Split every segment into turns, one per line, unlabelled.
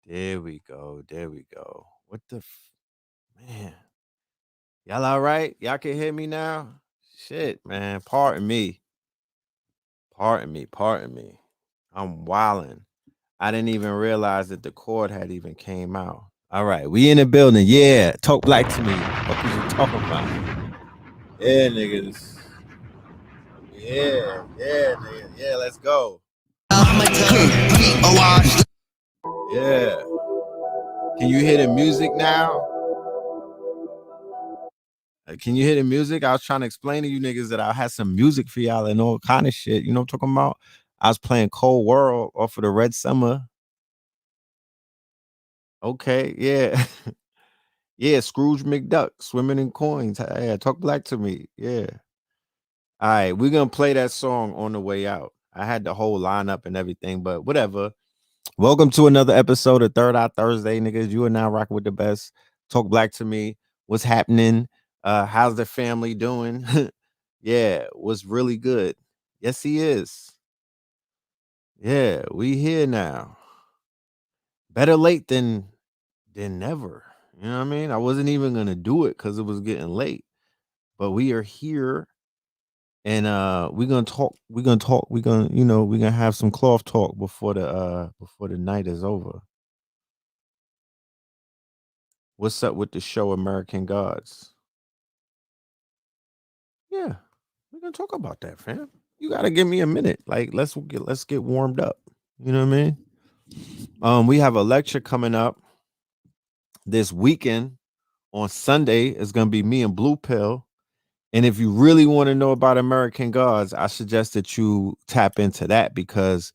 There we go. There we go. What the man? Y'all all right? Y'all can hear me now? Shit, man. Pardon me. Pardon me. Pardon me. I'm wilding. I didn't even realize that the cord had even came out. All right, we in the building. Yeah, talk black to me. What was you talking about? Yeah, niggas. Yeah, nigga. Yeah, let's go. Yeah. Can you hear the music now? Can you hear the music? I was trying to explain to you niggas that I had some music for y'all and all kind of shit. You know what I'm talking about? I was playing Cold World off of the Red Summer. Okay, yeah. Yeah, Scrooge McDuck, swimming in coins. Yeah, talk black to me. Yeah. All right, we're gonna play that song on the way out. I had the whole lineup and everything, but whatever. Welcome to another episode of Third Eye Thursday, niggas. You are now rocking with the best. Talk black to me. What's happening? How's the family doing? Yeah, was really good. Yes, he is. Yeah, we here now. Better late than never. You know what I mean? I wasn't even gonna do it because it was getting late, but we are here, and we're gonna have some cloth talk before the night is over. What's up with the show American Gods? Yeah, we're gonna talk about that, fam. You gotta give me a minute. Like let's get warmed up. You know what I mean? We have a lecture coming up this weekend on Sunday. It's gonna be me and Blue Pill. And if you really want to know about American Gods, I suggest that you tap into that because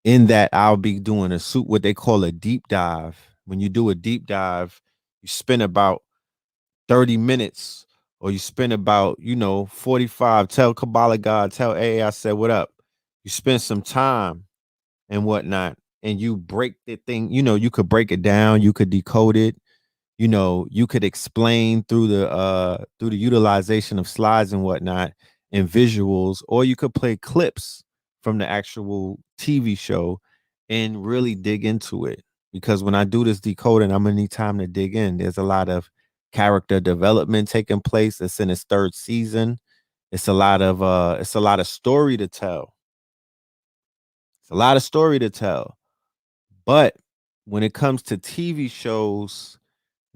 in that I'll be doing what they call a deep dive. When you do a deep dive, you spend about 30 minutes or you spend about, 45. Tell Kabbalah God, tell AA I said what up. You spend some time and whatnot, and you break the thing, you could break it down, you could decode it, you could explain through the utilization of slides and whatnot and visuals, or you could play clips from the actual TV show and really dig into it. Because when I do this decoding, I'm gonna need time to dig in. There's a lot of character development taking place. It's in its third season. It's a lot of story to tell. It's a lot of story to tell. But when it comes to TV shows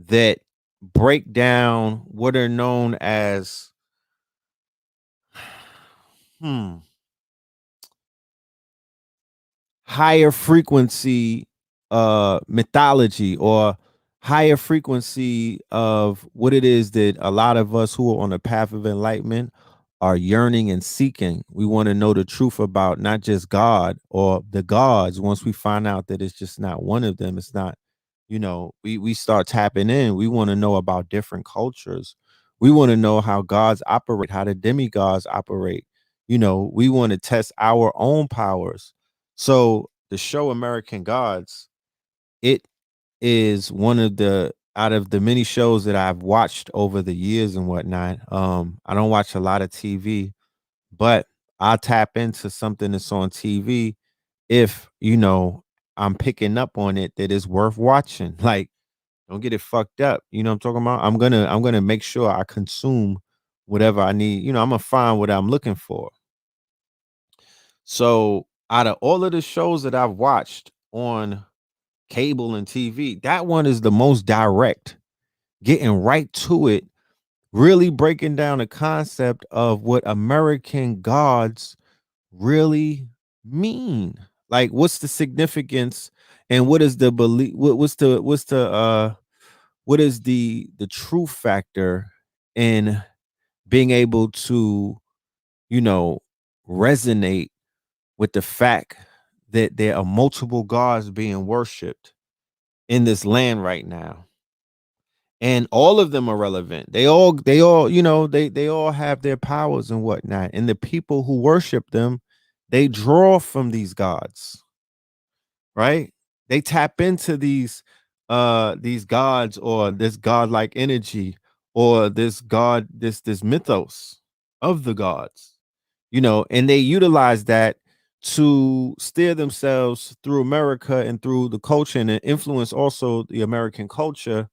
that break down what are known as hmm, higher frequency mythology, or higher frequency of what it is that a lot of us who are on the path of enlightenment are yearning and seeking. We want to know the truth about not just God or the gods. Once we find out that it's just not one of them, it's not, we start tapping in. We want to know about different cultures. We want to know how gods operate, how the demigods operate. We want to test our own powers. So the show American Gods, it is one of the out of the many shows that I've watched over the years and whatnot. I don't watch a lot of TV, but I tap into something that's on TV if I'm picking up on it that is worth watching. Like, don't get it fucked up. You know what I'm talking about? I'm gonna make sure I consume whatever I need. I'm gonna find what I'm looking for. So out of all of the shows that I've watched on cable and TV, that one is the most direct, getting right to it, really breaking down the concept of what American gods really mean. Like, what's the significance and what is the belief? What is the true factor in being able to, you know, resonate with the fact that there are multiple gods being worshipped in this land right now, and all of them are relevant. They all they all have their powers and whatnot, and the people who worship them, they draw from these gods, right? They tap into these gods, or this godlike energy, or this mythos of the gods, and they utilize that to steer themselves through America and through the culture and influence also the American culture,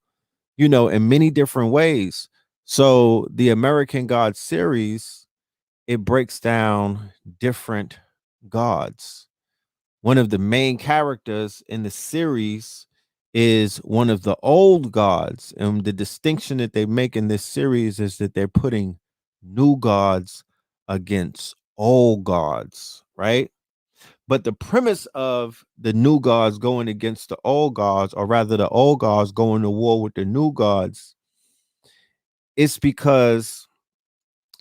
in many different ways. So the American God series, it breaks down different gods. One of the main characters in the series is one of the old gods. And the distinction that they make in this series is that they're putting new gods against old gods, right? But the premise of the new gods going against the old gods, or rather the old gods going to war with the new gods, it's because,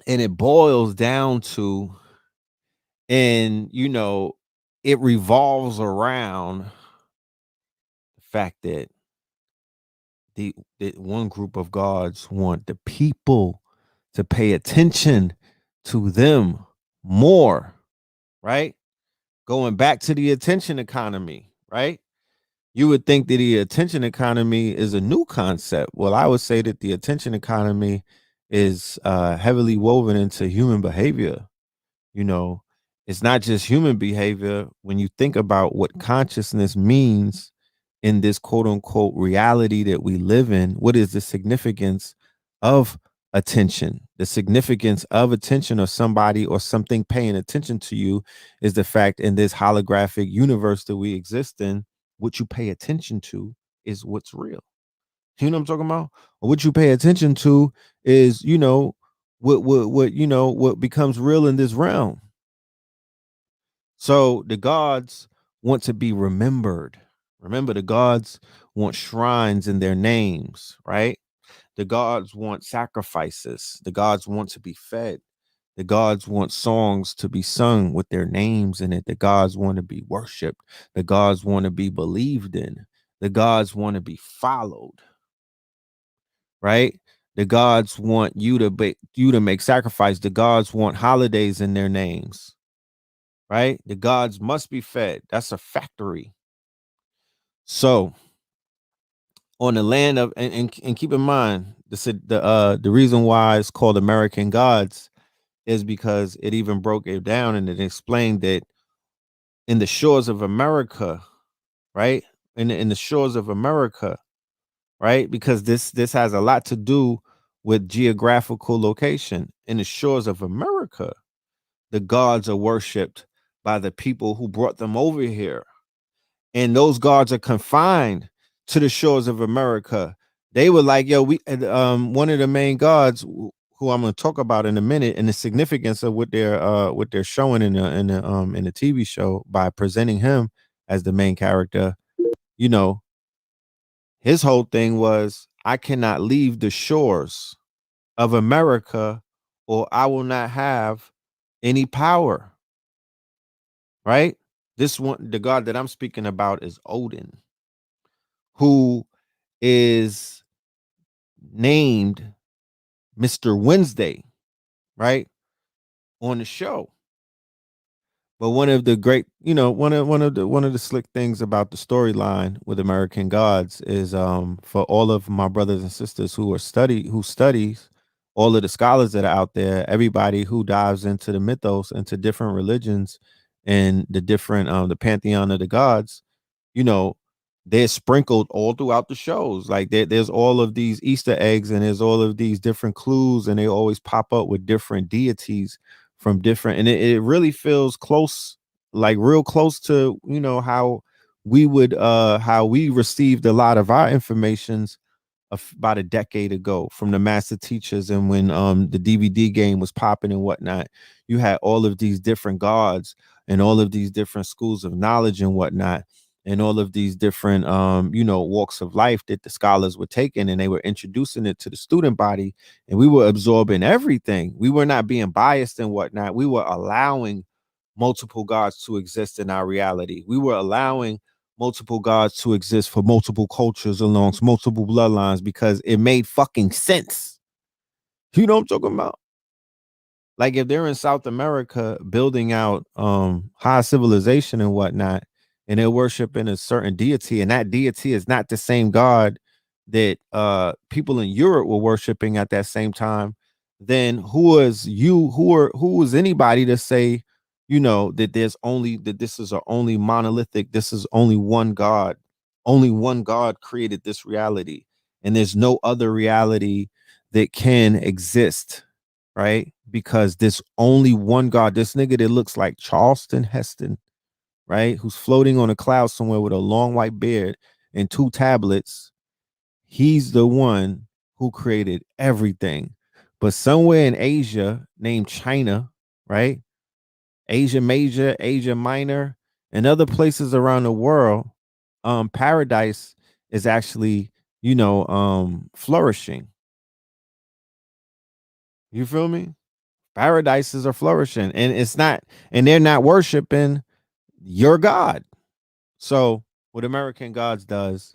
and it boils down to, and it revolves around the fact that the one group of gods want the people to pay attention to them more, right? Going back to the attention economy, right? You would think that the attention economy is a new concept. Well, I would say that the attention economy is heavily woven into human behavior. You know, it's not just human behavior. When you think about what consciousness means in this quote unquote reality that we live in, what is the significance of attention? The significance of attention, or somebody or something paying attention to you, is the fact in this holographic universe that we exist in, what you pay attention to is what's real. You know what I'm talking about? Or what you pay attention to is, what becomes real in this realm. So the gods want to be remembered. Remember, the gods want shrines in their names, right? The gods want sacrifices. The gods want to be fed. The gods want songs to be sung with their names in it. The gods want to be worshiped. The gods want to be believed in. The gods want to be followed, right? The gods want you to make sacrifice. The gods want holidays in their names, right? The gods must be fed. That's a factory. So on the land of, and keep in mind, the reason why it's called American Gods is because it even broke it down and it explained that in the shores of America, right? In the shores of America, right? Because this has a lot to do with geographical location. In the shores of America, the gods are worshipped by the people who brought them over here. And those gods are confined to the shores of America. They were like, yo, one of the main gods who I'm going to talk about in a minute, and the significance of what they're showing in the TV show by presenting him as the main character. You know, his whole thing was, I cannot leave the shores of America or I will not have any power. Right? This one, the god that I'm speaking about is Odin, who is named Mr. Wednesday, right? On the show. But one of the great, one of the slick things about the storyline with American Gods is, for all of my brothers and sisters who studies, all of the scholars that are out there, everybody who dives into the mythos, into different religions and the different the pantheon of the gods, you know, they're sprinkled all throughout the shows. Like there's all of these Easter eggs and there's all of these different clues, and they always pop up with different deities from different, and it really feels close, like real close to, how we received a lot of our informations about a decade ago from the master teachers. And when the DVD game was popping and whatnot, you had all of these different gods and all of these different schools of knowledge and whatnot, and all of these different walks of life that the scholars were taking, and they were introducing it to the student body, and we were absorbing everything. We were not being biased and whatnot. We were allowing multiple gods to exist in our reality. We were allowing multiple gods to exist for multiple cultures along multiple bloodlines because it made fucking sense. You know what I'm talking about? Like if they're in South America building out high civilization and whatnot, and they're worshiping a certain deity, and that deity is not the same god that people in Europe were worshiping at that same time, then who is anybody to say that this is a only monolithic, this is only one God. Only one God created this reality, and there's no other reality that can exist, right? Because this only one God, this nigga that looks like Charleston Heston, right? Who's floating on a cloud somewhere with a long white beard and two tablets. He's the one who created everything. But somewhere in Asia, named China, right? Asia Major, Asia Minor, and other places around the world, paradise is actually, flourishing. You feel me? Paradises are flourishing, and they're not worshiping your God. So what American Gods does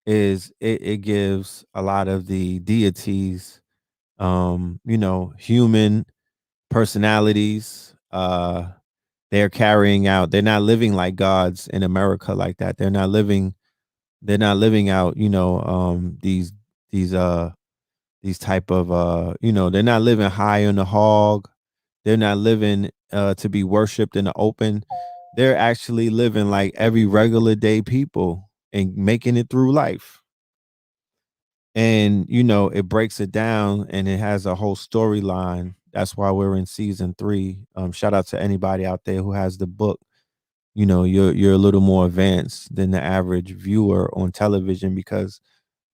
is it gives a lot of the deities, human personalities. They're not living like gods in America like that. They're not living out, these these type of they're not living high on the hog. They're not living to be worshipped in the open. They're actually living like every regular day people and making it through life. And it breaks it down, and it has a whole storyline. That's why we're in season 3. Shout out to anybody out there who has the book. You're a little more advanced than the average viewer on television, because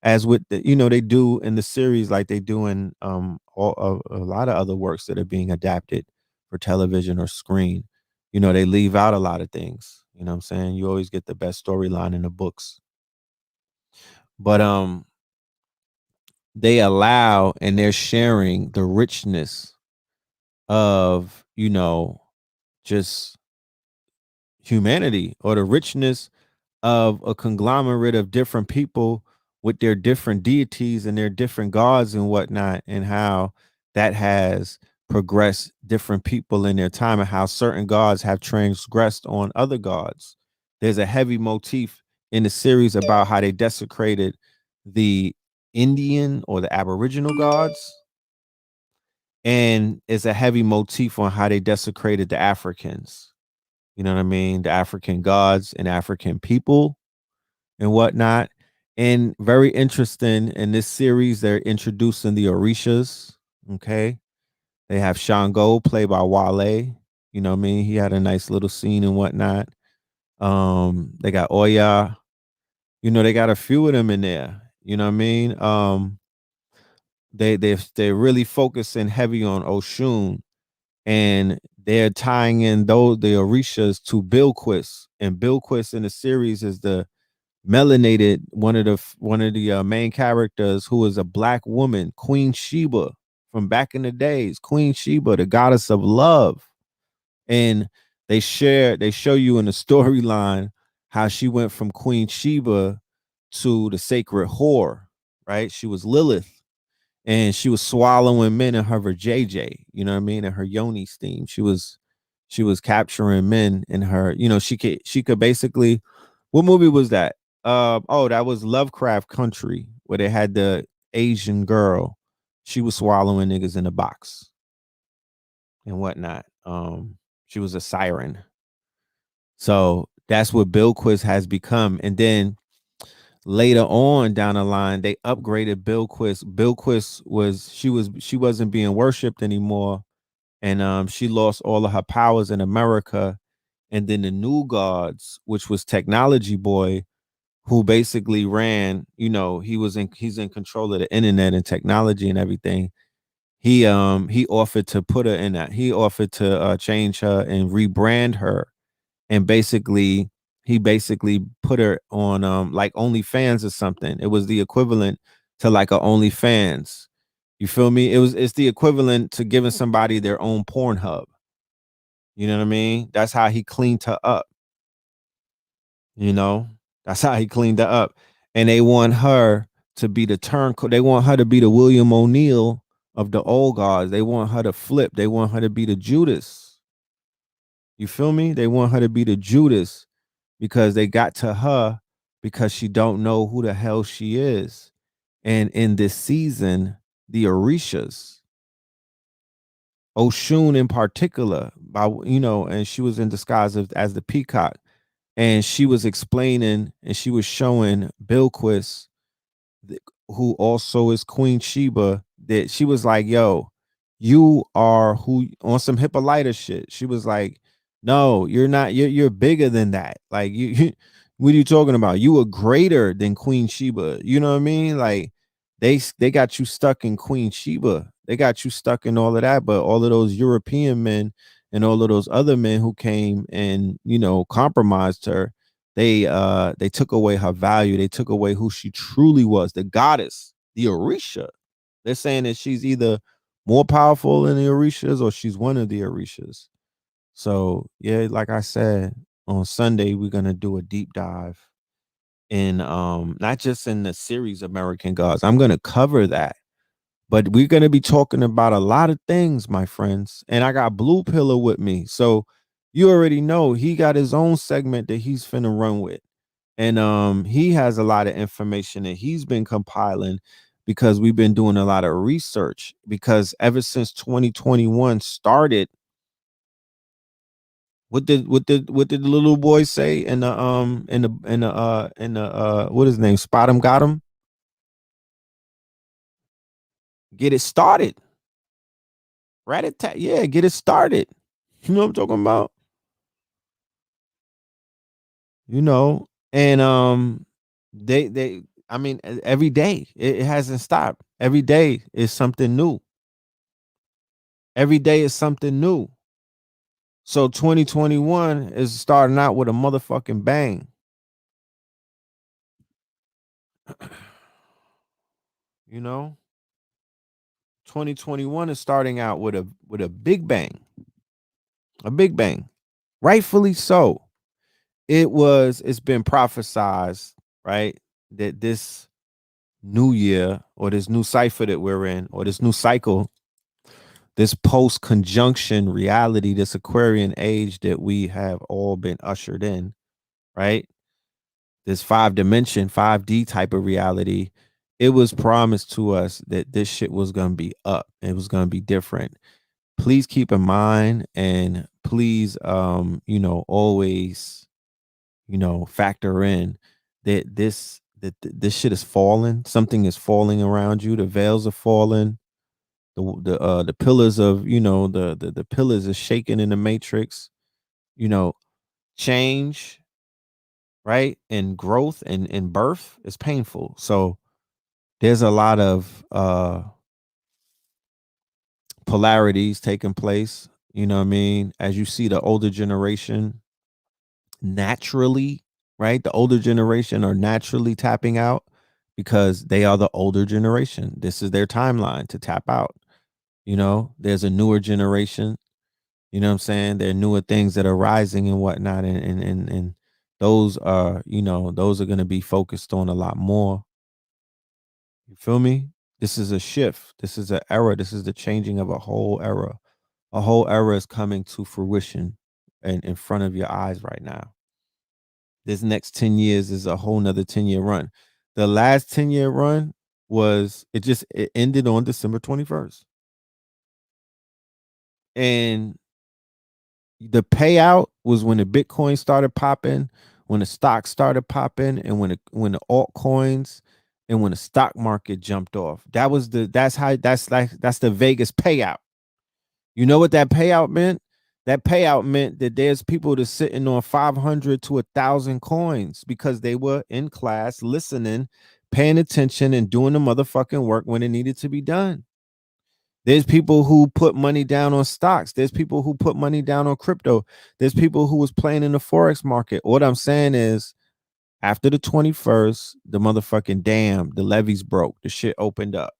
as with they do in the series, like they do in a lot of other works that are being adapted for television or screen. They leave out a lot of things. You know what I'm saying? You always get the best storyline in the books, but they allow and they're sharing the richness of just humanity, or the richness of a conglomerate of different people with their different deities and their different gods and whatnot, and how that has progressed different people in their time, and how certain gods have transgressed on other gods. There's a heavy motif in the series about how they desecrated the Indian or the Aboriginal gods, and it's a heavy motif on how they desecrated the Africans. You know what I mean? The African gods and African people and whatnot. And very interesting in this series, they're introducing the Orishas. Okay. They have Shango played by Wale. You know what I mean? He had a nice little scene and whatnot. They got Oya. They got a few of them in there. You know what I mean? They're really focusing heavy on Oshun, and they're tying in the Orishas to Bilquis. And Bilquis in the series is the melanated one of the main characters, who is a black woman, Queen Sheba from back in the days. Queen Sheba, the goddess of love. And they show you in the storyline how she went from Queen Sheba to the sacred whore, right? She was Lilith, and she was swallowing men in her vajayjay, you know what I mean, in her yoni steam. She was capturing men in her, she could basically. What movie was that? That was Lovecraft Country, where they had the Asian girl. She was swallowing niggas in a box and whatnot. She was a siren. So that's what Bilquis has become. And then later on down the line, they upgraded Bilquis. She wasn't being worshipped anymore, and she lost all of her powers in America. And then the new gods, which was Technology Boy, who basically ran, he's in control of the internet and technology and everything. He offered to put her in that. He offered to change her and rebrand her, and he basically put her on like OnlyFans or something. It was the equivalent to like a OnlyFans. You feel me? It's the equivalent to giving somebody their own Pornhub. You know what I mean? That's how he cleaned her up. You know, that's how he cleaned her up. And they want her to be the turncoat. They want her to be the William O'Neill of the old guards. They want her to flip. They want her to be the Judas. You feel me? They want her to be the Judas, because they got to her because she don't know who the hell she is. And in this season, the Oshun in particular, by and she was in disguise as the peacock, and she was explaining and she was showing Bilquis, who also is Queen Sheba, that she was like, "Yo, you are who on some Hippolyta shit." She was like, "No, you're not. You're bigger than that. Like what are you talking about? You are greater than Queen Sheba. You know what I mean? Like they got you stuck in Queen Sheba. They got you stuck in all of that. But all of those European men and all of those other men who came and compromised her, they took away her value. They took away who she truly was, the goddess, the Orisha. They're saying that she's either more powerful than the Orishas or she's one of the Orishas. So yeah, like I said, on Sunday we're gonna do a deep dive in not just in the series American Gods. I'm gonna cover that, but we're gonna be talking about a lot of things, my friends. And I got Blue Pillar with me. So you already know he got his own segment that he's finna run with. And he has a lot of information that he's been compiling because we've been doing a lot of research, because ever since 2021 started, what did the little boy say in the what is his name, spot him, got him, get it started, rat attack, yeah, get it started. You know what I'm talking about? you know and they I mean, every day it hasn't stopped. Every day is something new. Every day is something new. So 2021 is starting out with a motherfucking bang. you know 2021 is starting out with a big bang. A big bang. Rightfully so. It's been prophesized, right, that this new year, or this new cipher that we're in, or this new cycle, this post conjunction reality, this Aquarian age that we have all been ushered in, right? This 5 dimension, 5D type of reality. It was promised to us that this shit was going to be up. It was going to be different. Please keep in mind, and please, always, factor in that this shit is falling. Something is falling around you. The veils are falling. The pillars of the pillars are shaking in the matrix. you know Change, right, and growth and birth is painful. So there's a lot of polarities taking place. You know what I mean? As you see the older generation naturally, right, the older generation are naturally tapping out because they are the older generation. This is their timeline to tap out. There's a newer generation. You know what I'm saying? There are newer things that are rising and whatnot, and those are going to be focused on a lot more. You feel me? This is a shift. This is an era. This is the changing of a whole era. A whole era is coming to fruition and in front of your eyes right now. This next 10 years is a whole nother 10-year run. The last 10-year run it ended on December 21st. And the payout was when the Bitcoin started popping, when the stocks started popping, and when the altcoins and when the stock market jumped off. That's the Vegas payout. You know what that payout meant? That payout meant that there's people that's sitting on 500 to 1,000 coins because they were in class listening, paying attention, and doing the motherfucking work when it needed to be done. There's people who put money down on stocks. There's people who put money down on crypto. There's people who was playing in the Forex market. What I'm saying is, after the 21st, the motherfucking dam, the levees broke. The shit opened up.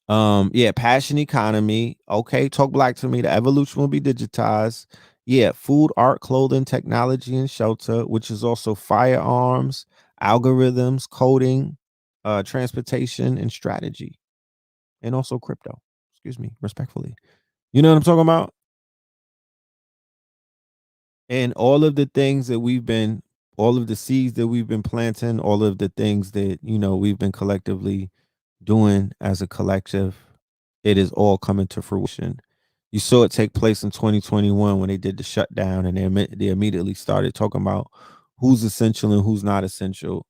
Yeah, passion economy. Okay, talk black to me. The evolution will be digitized. Yeah, food, art, clothing, technology, and shelter, which is also firearms, algorithms, coding, transportation, and strategy, and also crypto. Excuse me, respectfully. You know what I'm talking about? And all of the seeds that we've been planting, all of the things that, we've been collectively doing as a collective, it is all coming to fruition. You saw it take place in 2021 when they did the shutdown, and they immediately started talking about who's essential and who's not essential.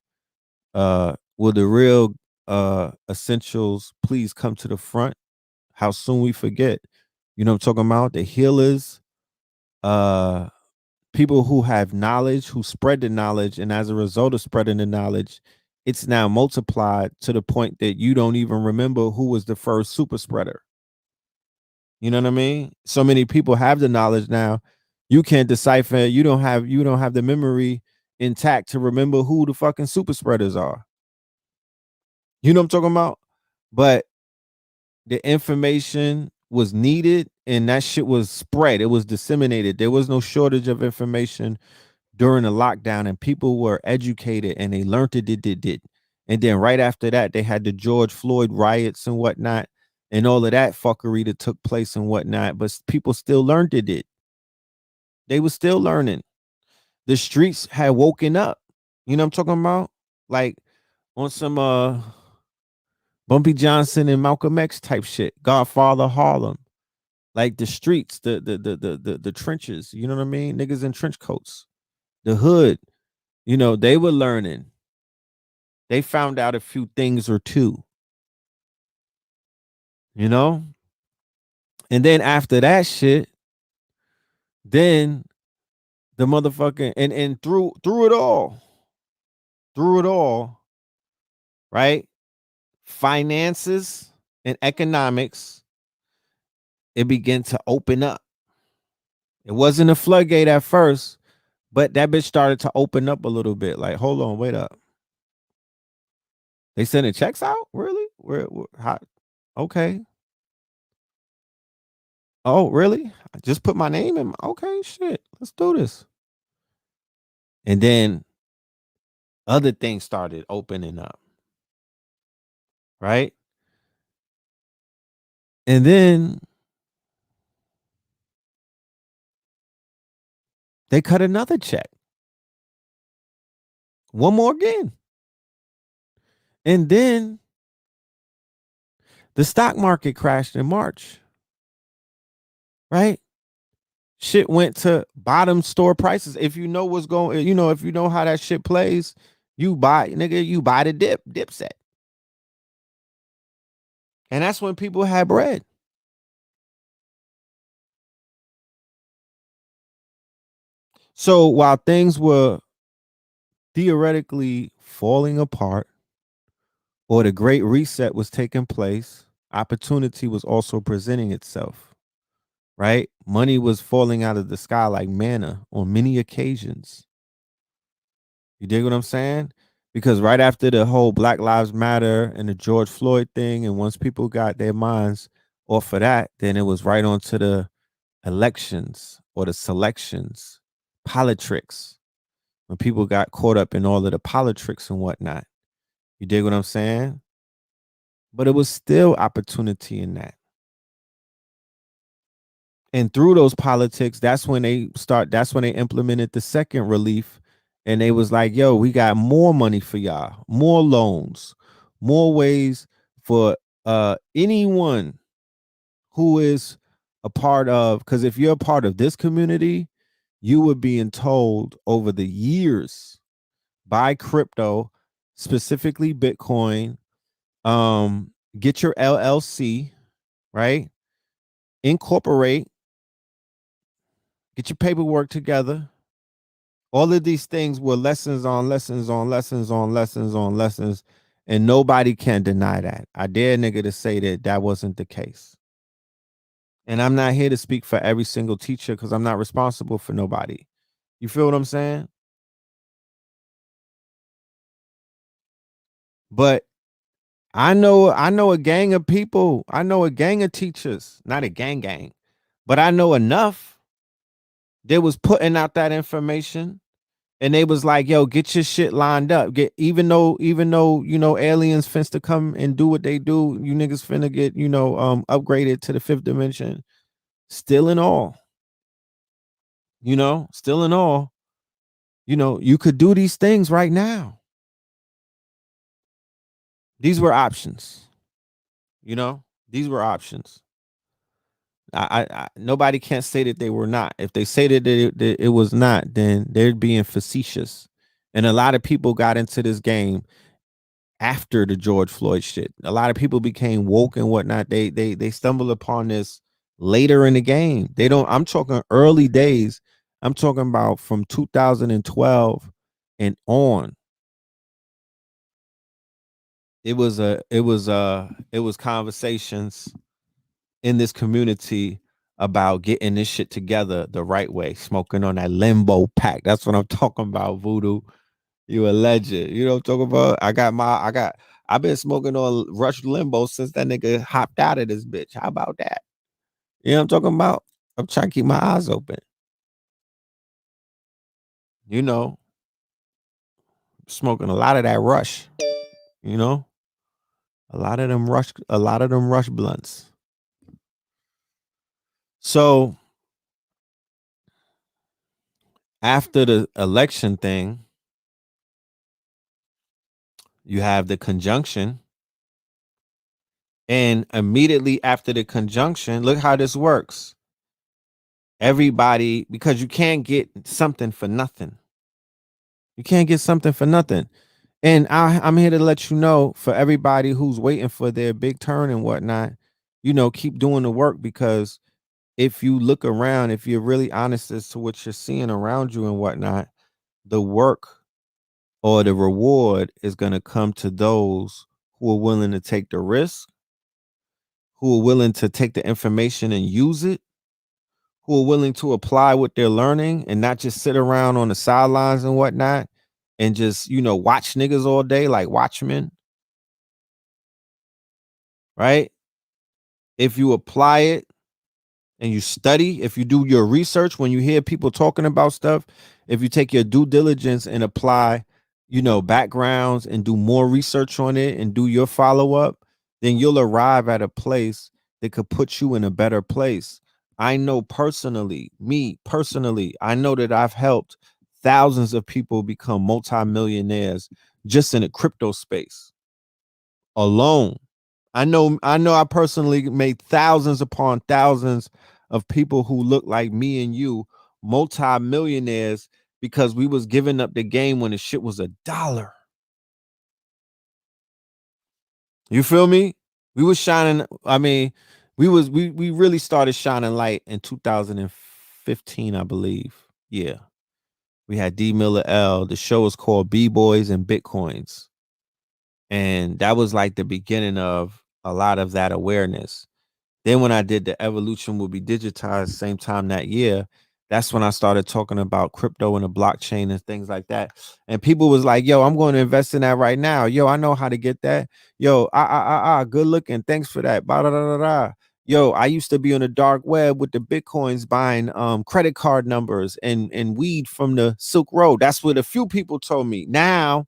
Will the real essentials please come to the front? How soon we forget? You know what I'm talking about? The healers, uh, people who have knowledge, who spread the knowledge, and as a result of spreading the knowledge, it's now multiplied to the point that you don't even remember who was the first super spreader. You know what I mean? So many people have the knowledge now. You can't decipher. You don't have the memory intact to remember who the fucking super spreaders are. You know what I'm talking about? But the information was needed and that shit was spread. It was disseminated. There was no shortage of information during the lockdown, and people were educated and they learned it. And then right after that, they had the George Floyd riots and whatnot, and all of that fuckery that took place and whatnot. But people still learned it. They were still learning. The streets had woken up. You know what I'm talking about? Like on some Bumpy Johnson and Malcolm X type shit. Godfather Harlem. Like the streets, the trenches, you know what I mean? Niggas in trench coats. The hood, they were learning. They found out a few things or two, you know? And then after that shit, then the motherfucking and through it all, right? Finances and economics, it began to open up. It wasn't a floodgate at first, but that bitch started to open up a little bit. Like, hold on, wait up. They sending checks out? Really? Where how? Okay. Oh, really? I just put my name in. Okay, shit. Let's do this. And then other things started opening up, right? And then they cut another check. One more again. And then the stock market crashed in March, right? Shit went to bottom store prices. If you know what's going, if you know how that shit plays, you buy, nigga, you buy the dip set. And that's when people had bread. So while things were theoretically falling apart, or the great reset was taking place, opportunity was also presenting itself, right? Money was falling out of the sky like manna on many occasions. You dig what I'm saying? Because right after the whole Black Lives Matter and the George Floyd thing, and once people got their minds off of that, then it was right on to the elections or the selections, politics. When people got caught up in all of the politics and whatnot. You dig what I'm saying? But it was still opportunity in that. And through those politics, that's when they implemented the second relief. And they was like, yo, we got more money for y'all, more loans, more ways for anyone who is a part of, because if you're a part of this community, you were being told over the years buy crypto, specifically Bitcoin, get your LLC, right? Incorporate, get your paperwork together. All of these things were lessons on lessons on lessons on lessons on lessons, and nobody can deny that. I dare nigga to say that that wasn't the case. And I'm not here to speak for every single teacher because I'm not responsible for nobody. You feel what I'm saying? But I know a gang of people. I know a gang of teachers, not a gang, but I know enough. They was putting out that information and they was like, yo, get your shit lined up. Get even though, aliens finna to come and do what they do, you niggas finna get, upgraded to the fifth dimension. Still in all, still in all, you could do these things right now. These were options, these were options. Nobody can't say that they were not. If they say that it was not, then they're being facetious. And a lot of people got into this game after the George Floyd shit. A lot of people became woke and whatnot. They stumbled upon this later in the game. They don't. I'm talking early days. I'm talking about from 2012 and on. It was conversations in this community about getting this shit together the right way, smoking on that limbo pack. That's what I'm talking about, Voodoo. You a legend. You know what I'm talking about? I've been smoking on Rush Limbo since that nigga hopped out of this bitch. How about that? You know what I'm talking about? I'm trying to keep my eyes open. You know, smoking a lot of that Rush, you know? A lot of them rush blunts. So after the election thing, you have the conjunction. And immediately after the conjunction, look how this works. Everybody, because you can't get something for nothing. You can't get something for nothing. And I'm here to let you know, for everybody who's waiting for their big turn and whatnot, keep doing the work, because if you look around, if you're really honest as to what you're seeing around you and whatnot, the work or the reward is going to come to those who are willing to take the risk, who are willing to take the information and use it, who are willing to apply what they're learning and not just sit around on the sidelines and whatnot and just, watch niggas all day like Watchmen, right? If you apply it and you study, if you do your research, when you hear people talking about stuff, if you take your due diligence and apply, backgrounds and do more research on it and do your follow up, then you'll arrive at a place that could put you in a better place. I know personally, me personally, I know that I've helped thousands of people become multimillionaires just in the crypto space alone. I know I personally made thousands upon thousands of people who look like me and you multi-millionaires because we was giving up the game when the shit was $1. You feel me? We was shining. I mean, we really started shining light in 2015, I believe. Yeah. We had D Miller L. The show was called B Boys and Bitcoins. And that was like the beginning of a lot of that awareness. Then when I did the Evolution Will Be Digitized same time that year, that's when I started talking about crypto and the blockchain and things like that. And people was like, yo, I'm going to invest in that right now. Yo, I know how to get that. Yo, good looking. Thanks for that. Ba, da, da, da, da. Yo, I used to be on the dark web with the Bitcoins buying credit card numbers and weed from the Silk Road. That's what a few people told me. Now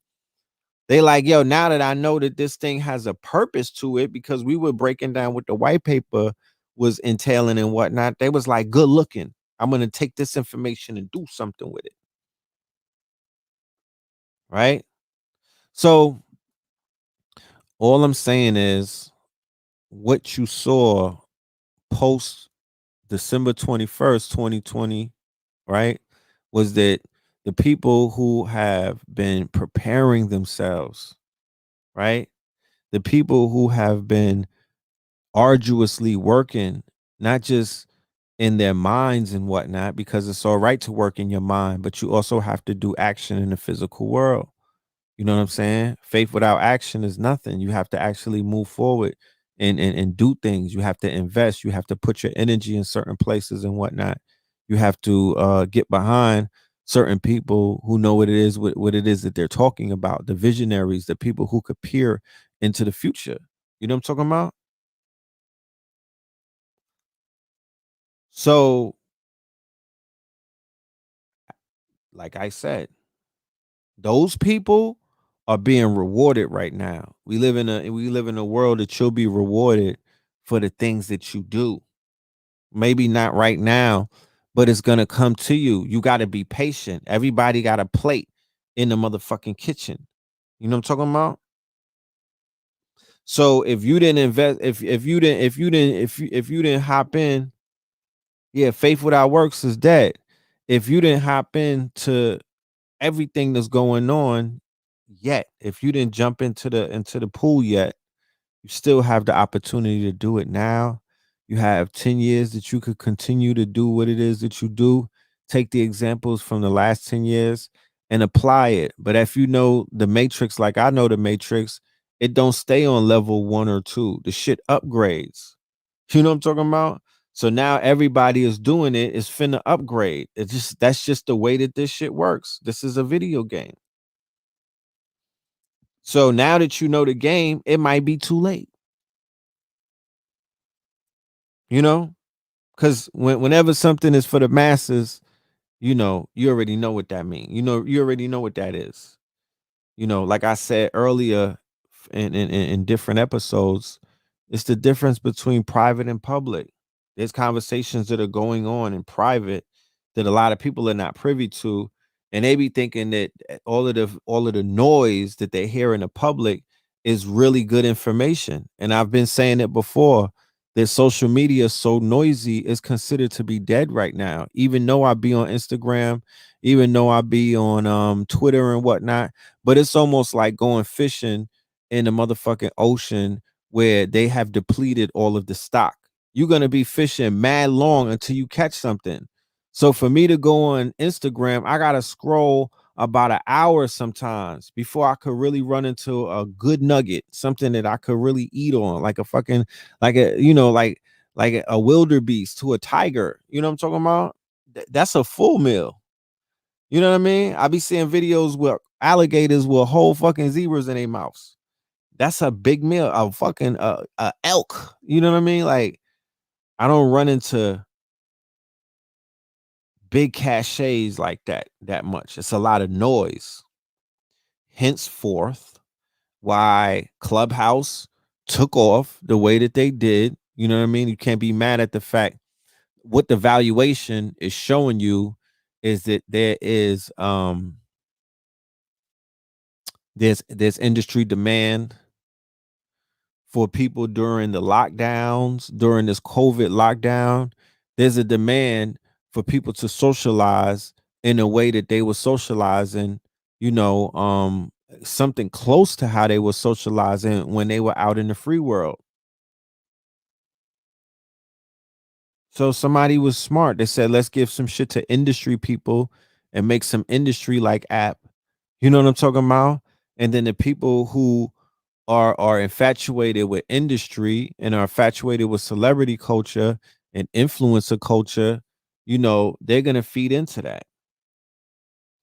they like, yo, now that I know that this thing has a purpose to it, because we were breaking down what the white paper was entailing and whatnot, they was like, good looking. I'm going to take this information and do something with it. Right. So all I'm saying is what you saw post December 21st, 2020, right, was that the people who have been preparing themselves, right, the people who have been arduously working, not just in their minds and whatnot, because it's all right to work in your mind, but you also have to do action in the physical world. You know what I'm saying? Faith without action is nothing. You have to actually move forward and do things. You have to invest. You have to put your energy in certain places and whatnot. You have to get behind certain people who know what it is that they're talking about, the visionaries, the people who could peer into the future. You know what I'm talking about? So, like I said, those people are being rewarded right now. We live in a world that you'll be rewarded for the things that you do. Maybe not right now, but it's gonna come to you. You got to be patient. Everybody got a plate in the motherfucking kitchen. You know what I'm talking about? So if you didn't invest, if you didn't hop in Yeah, faith without works is dead. If you didn't hop into everything that's going on yet, if you didn't jump into the pool yet, you still have the opportunity to do it now. You have 10 years that you could continue to do what it is that you do. Take the examples from the last 10 years and apply it. But if you know the matrix, like I know the matrix, it don't stay on level 1 or 2. The shit upgrades. You know what I'm talking about? So now everybody is doing it, is finna upgrade. It's just that's just the way that this shit works. This is a video game. So now that you know the game, it might be too late. You know? Because whenever something is for the masses, you already know what that means. You already know what that is. Like I said earlier in different episodes, it's the difference between private and public. There's conversations that are going on in private that a lot of people are not privy to, and they be thinking that all of the noise that they hear in the public is really good information. And I've been saying it before that social media is so noisy is considered to be dead right now. Even though I be on Instagram, even though I be on Twitter and whatnot, but it's almost like going fishing in the motherfucking ocean where they have depleted all of the stock. You're gonna be fishing mad long until you catch something. So for me to go on Instagram, I gotta scroll about an hour sometimes before I could really run into a good nugget, something that I could really eat on, like a fucking, like a, like a wildebeest to a tiger. You know what I'm talking about? That's a full meal. You know what I mean? I be seeing videos where alligators will hold fucking zebras in their mouths. That's a big meal. A fucking elk. You know what I mean? Like I don't run into big cachets like that much. It's a lot of noise. Henceforth, why Clubhouse took off the way that they did. You know what I mean? You can't be mad at the fact what the valuation is showing you is that there's industry demand for people during the lockdowns, during this COVID lockdown. There's a demand for people to socialize in a way that they were socializing, something close to how they were socializing when they were out in the free world. So somebody was smart. They said, let's give some shit to industry people and make some industry like app. You know what I'm talking about? And then the people who are infatuated with industry and are infatuated with celebrity culture and influencer culture, they're gonna feed into that.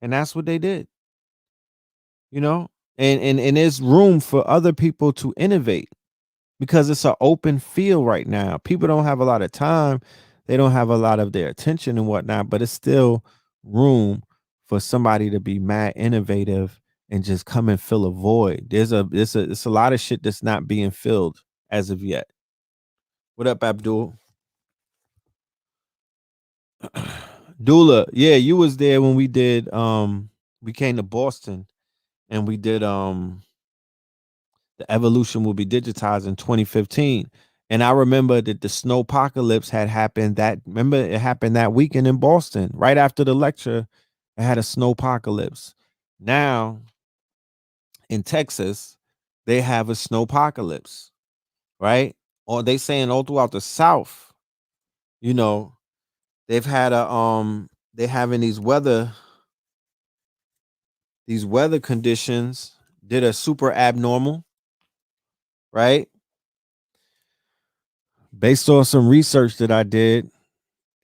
And that's what they did, you know? And there's room for other people to innovate because it's an open field right now. People don't have a lot of time, they don't have a lot of their attention and whatnot, but it's still room for somebody to be mad innovative and just come and fill a void. It's a lot of shit that's not being filled as of yet. What up, Abdul? Dula, yeah, you was there when we came to Boston and we did the evolution will be digitized in 2015. And I remember that the snow apocalypse had happened remember it happened that weekend in Boston. Right after the lecture, it had a snow apocalypse. Now in Texas, they have a snow apocalypse, right? Or they saying all throughout the South, you know, they've had they're having these weather conditions that are super abnormal, right? Based on some research that I did,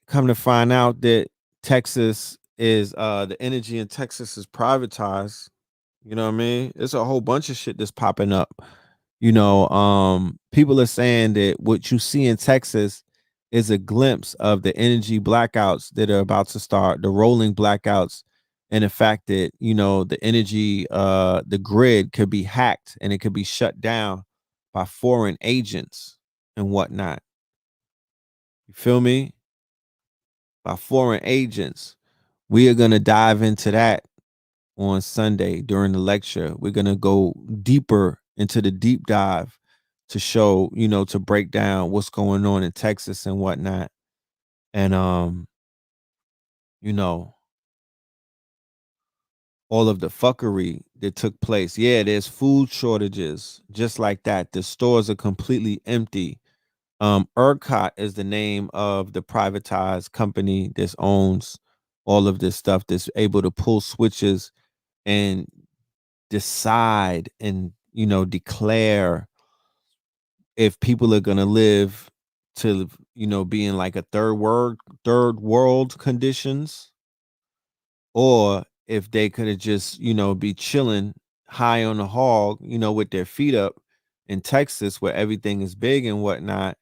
come to find out that Texas is the energy in Texas is privatized. You know what I mean? It's a whole bunch of shit that's popping up. People are saying that what you see in Texas is a glimpse of the energy blackouts that are about to start, the rolling blackouts, and the fact that, the energy, the grid could be hacked and it could be shut down by foreign agents and whatnot. You feel me? By foreign agents. We are going to dive into that on Sunday during the lecture. We're going to go deeper into the deep dive to show, to break down what's going on in Texas and whatnot. And you know, all of the fuckery that took place. Yeah, there's food shortages, just like that. The stores are completely empty. ERCOT is the name of the privatized company that owns all of this stuff, that's able to pull switches and decide and, declare if people are going to live to, be in like a third world conditions, or if they could have just, be chilling high on the hog, with their feet up in Texas where everything is big and whatnot.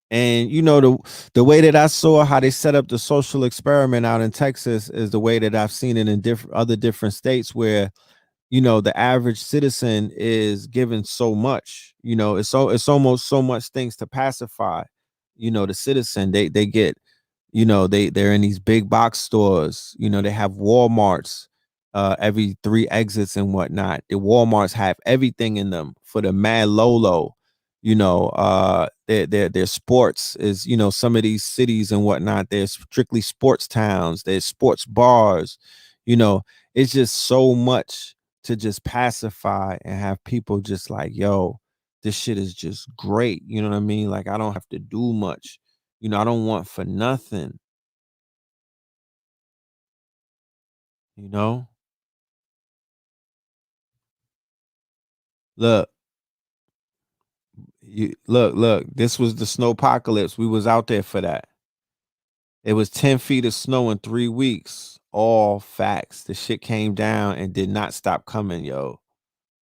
And the way that I saw how they set up the social experiment out in Texas is the way that I've seen it in different states, where the average citizen is given so much. It's almost so much things to pacify the citizen. They get, they're in these big box stores. They have Walmarts every three exits and whatnot. The Walmarts have everything in them for the mad Lolo. Their sports is, some of these cities and whatnot, they're strictly sports towns, there's sports bars. It's just so much to just pacify and have people just like, yo, this shit is just great. You know what I mean? Like, I don't have to do much. I don't want for nothing, you know? Look, look, this was the snowpocalypse. We was out there for that. It was 10 feet of snow in 3 weeks. All facts. The shit came down and did not stop coming, yo.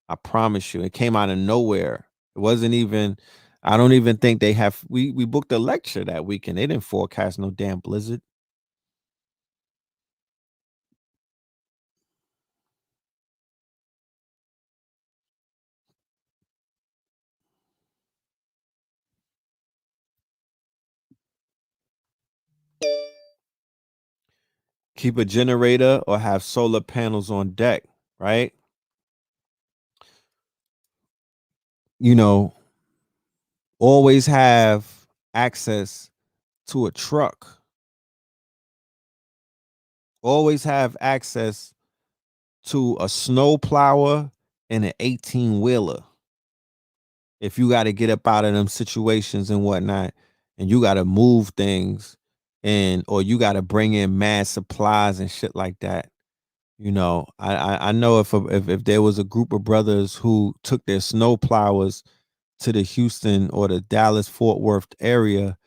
I promise you. It came out of nowhere. It wasn't even, I don't even think they have, we booked a lecture that weekend. They didn't forecast no damn blizzard. Keep a generator or have solar panels on deck, right? You know, always have access to a truck. Always have access to a snow plower and an 18 wheeler. If you got to get up out of them situations and whatnot, and you got to move things, and or you got to bring in mad supplies and shit like that. I know if there was a group of brothers who took their snow plowers to the Houston or the Dallas Fort Worth area,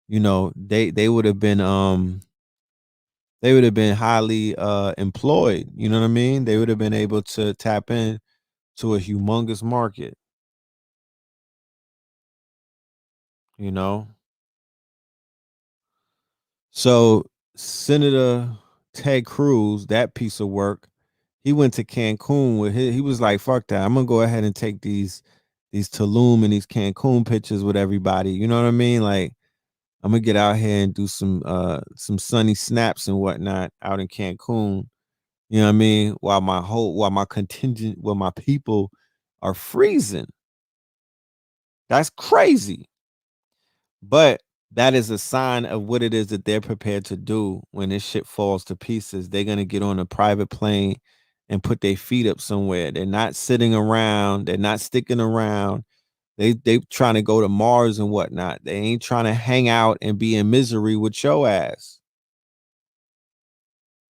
they would have been highly employed. You know what I mean? They would have been able to tap in to a humongous market. You know, so Senator Ted Cruz, that piece of work, he went to Cancun with he was like, fuck that. I'm gonna go ahead and take these Tulum and these Cancun pictures with everybody. You know what I mean? Like, I'm gonna get out here and do some sunny snaps and whatnot out in Cancun. You know what I mean? While my contingent, while my people are freezing. That's crazy. But that is a sign of what it is that they're prepared to do when this shit falls to pieces. They're gonna get on a private plane and put their feet up somewhere. They're not sitting around. They're not sticking around. They trying to go to Mars and whatnot. They ain't trying to hang out and be in misery with your ass.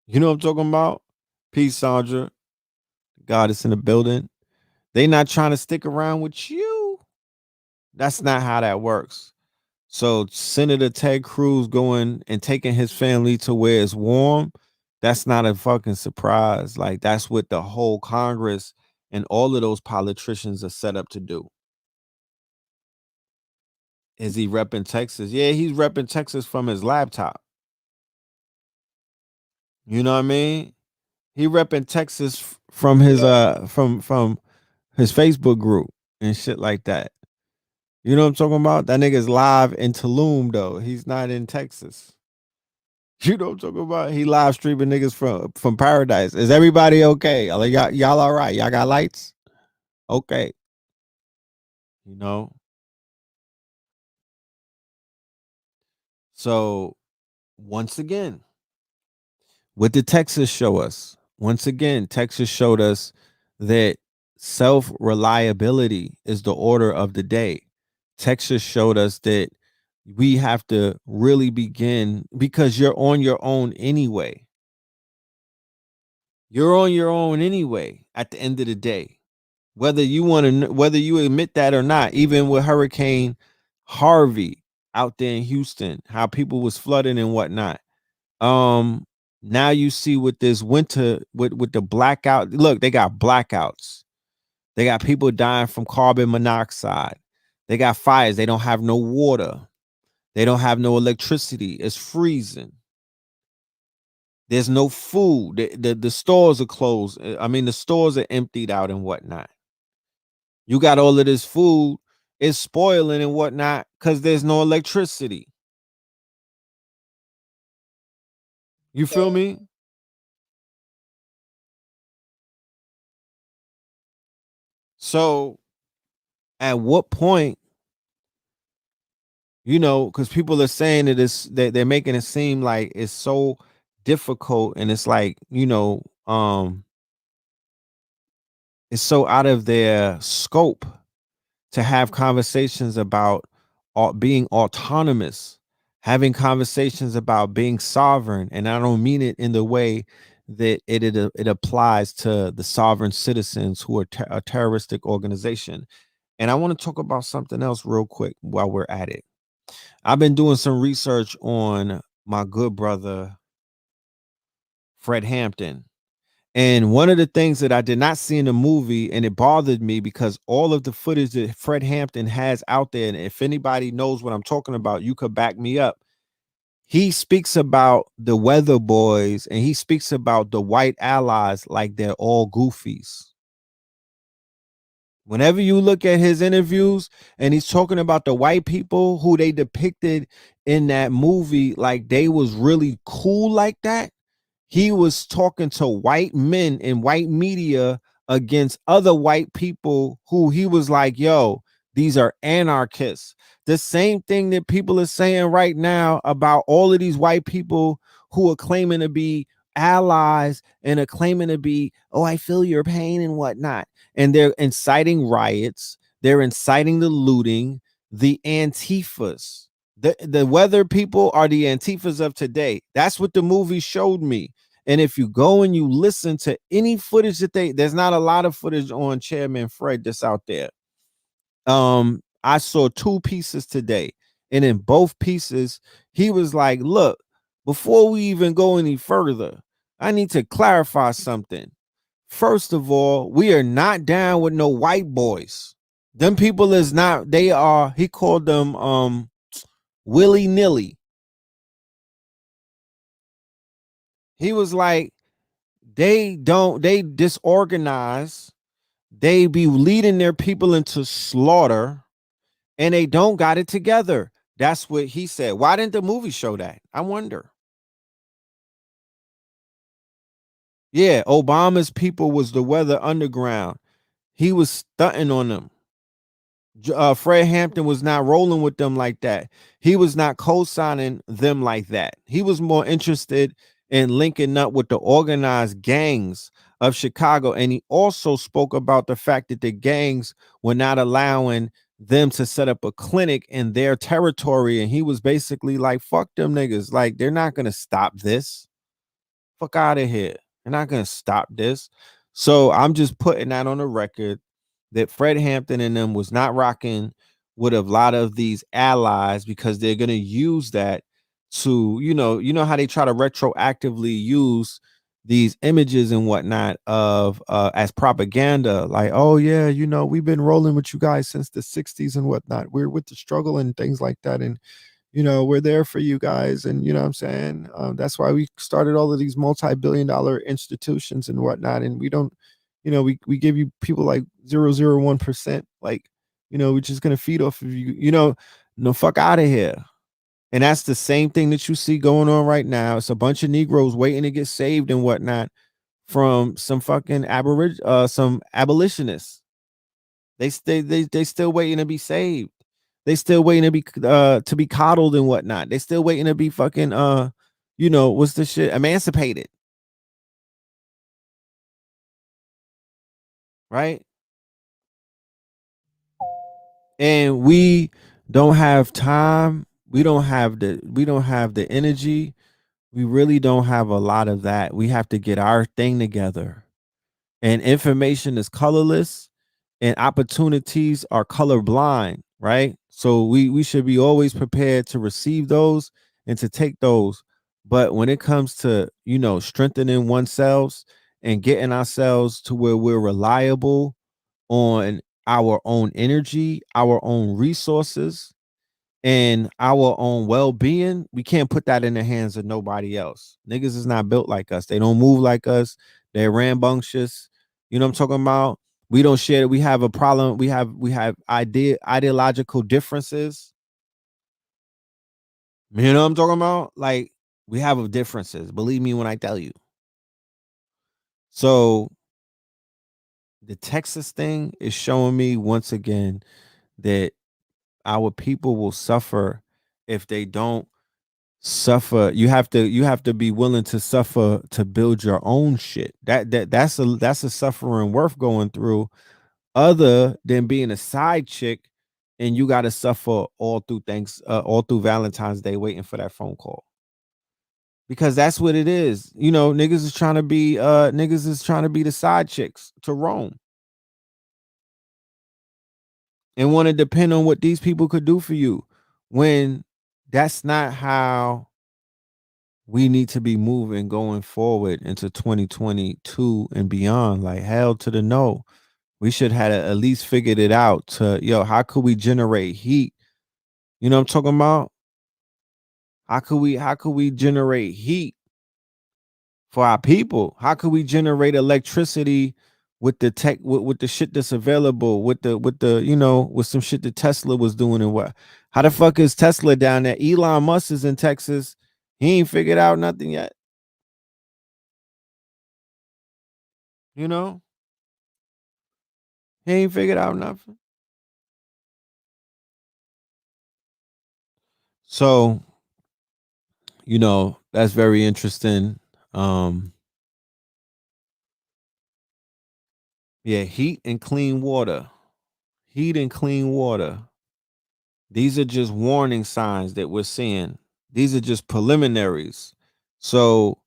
You know what I'm talking about? Peace, Sandra. God is in the building. They not trying to stick around with you. That's not how that works. So Senator Ted Cruz going and taking his family to where it's warm, that's not a fucking surprise. Like, that's what the whole Congress and all of those politicians are set up to do. Is he repping Texas? Yeah, he's repping Texas from his laptop. You know what I mean? He repping Texas from his from his Facebook group and shit like that. You know what I'm talking about? That nigga's live in Tulum though. He's not in Texas. You know what I'm talking about? He live streaming niggas from paradise. Is everybody okay? Like, y'all all right? Y'all got lights? Okay. You know. So once again, what did Texas show us? Once again, Texas showed us that self reliability is the order of the day. Texas showed us that we have to really begin because you're on your own anyway. You're on your own anyway at the end of the day. Whether you want to, whether you admit that or not, even with Hurricane Harvey out there in Houston, how people was flooding and whatnot. Um, Now you see with this winter, with the blackout. Look, they got blackouts. They got people dying from carbon monoxide. They got fires. They don't have no water. They don't have no electricity. It's freezing. There's no food. The stores are closed. I mean, the stores are emptied out and whatnot. You got all of this food, it's spoiling and whatnot because there's no electricity. You feel me? So at what point, because people are saying that they're making it seem like it's so difficult and it's like, it's so out of their scope to have conversations about being autonomous, having conversations about being sovereign. And I don't mean it in the way that it applies to the sovereign citizens who are a terroristic organization. And I want to talk about something else real quick while we're at it. I've been doing some research on my good brother, Fred Hampton. And one of the things that I did not see in the movie, and it bothered me because all of the footage that Fred Hampton has out there, and if anybody knows what I'm talking about, you could back me up. He speaks about the weather boys and he speaks about the white allies like they're all goofies. Whenever you look at his interviews and he's talking about the white people who they depicted in that movie like they was really cool like that, he was talking to white men in white media against other white people who he was like, yo, these are anarchists. The same thing that people are saying right now about all of these white people who are claiming to be allies and are claiming to be, oh, I feel your pain and whatnot. And they're inciting riots. They're inciting the looting, the Antifas. The weather people are the Antifas of today. That's what the movie showed me. And if you go and you listen to any footage that there's not a lot of footage on Chairman Fred that's out there. I saw 2 pieces today, and in both pieces, he was like, look, before we even go any further, I need to clarify something. First of all, we are not down with no white boys. Them people is not, they are, he called them willy-nilly. He was like, they disorganize, they be leading their people into slaughter, and they don't got it together. That's what he said. Why didn't the movie show that? I wonder. Yeah, Obama's people was the weather underground. He was stunting on them. Fred Hampton was not rolling with them like that. He was not co-signing them like that. He was more interested in linking up with the organized gangs of Chicago. And he also spoke about the fact that the gangs were not allowing them to set up a clinic in their territory. And he was basically like, fuck them niggas. Like, they're not going to stop this. Fuck out of here. They're not going to stop this. So I'm just putting that on the record that Fred Hampton and them was not rocking with a lot of these allies because they're going to use that to, how they try to retroactively use these images and whatnot of as propaganda, like, oh yeah, we've been rolling with you guys since the 60s and whatnot. We're with the struggle and things like that. And we're there for you guys. And what I'm saying, that's why we started all of these multi-billion-dollar institutions and whatnot. And we don't, we give you people like 0.001%, like, we're just gonna feed off of you, no, fuck out of here. And that's the same thing that you see going on right now. It's a bunch of Negroes waiting to get saved and whatnot from some fucking some abolitionists. They still waiting to be saved. They still waiting to be coddled and whatnot. They still waiting to be fucking what's the shit? Emancipated, right? And we don't have time. We don't have the energy. We really don't have a lot of that. We have to get our thing together. And information is colorless and opportunities are colorblind, right? So we should be always prepared to receive those and to take those. But when it comes to, strengthening oneself and getting ourselves to where we're reliable on our own energy, our own resources, and our own well-being, we can't put that in the hands of nobody else. Niggas is not built like us. They don't move like us. They're rambunctious. You know what I'm talking about? We don't share. We have a problem. We have ideological differences. You know what I'm talking about? Like, we have differences. Believe me when I tell you. So the Texas thing is showing me once again that our people will suffer if they don't suffer. You have to be willing to suffer to build your own shit. That's a suffering worth going through, other than being a side chick and you got to suffer all through Valentine's Day waiting for that phone call. Because that's what it is. Niggas is trying to be the side chicks to Rome and want to depend on what these people could do for you, when that's not how we need to be moving going forward into 2022 and beyond. Like, hell to the no. We should have at least figured it out to, how could we generate heat? You know what I'm talking about? How could we generate heat for our people? How could we generate electricity with the tech, with the shit that's available, with some shit that Tesla was doing? And what, how the fuck is Tesla down there? Elon Musk is in Texas. He ain't figured out nothing yet. You know? He ain't figured out nothing. So, that's very interesting. Um, yeah, heat and clean water. Heat and clean water. These are just warning signs that we're seeing. These are just preliminaries. So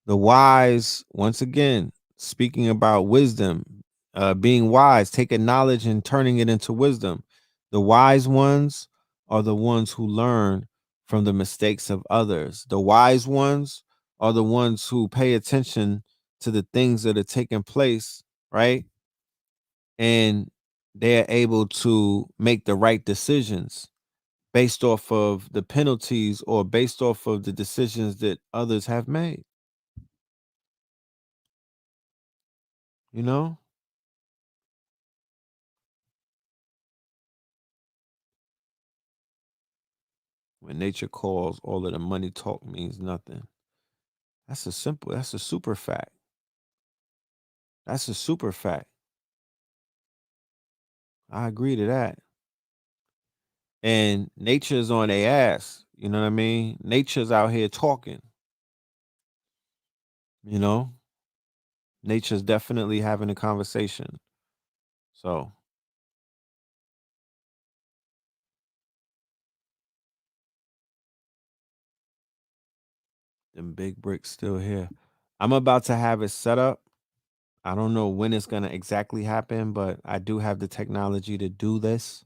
the wise, once again, speaking about wisdom, being wise, taking knowledge and turning it into wisdom. The wise ones are the ones who learn from the mistakes of others. The wise ones are the ones who pay attention to the things that are taking place, right? And they're able to make the right decisions based off of the penalties or based off of the decisions that others have made. You know, when nature calls, all of the money talk means nothing. That's a super fact. That's a super fact. I agree to that. And nature's on their ass. You know what I mean? Nature's out here talking, you know? Nature's definitely having a conversation. So, them big bricks still here. I'm about to have it set up. I don't know when it's gonna exactly happen, but I do have the technology to do this.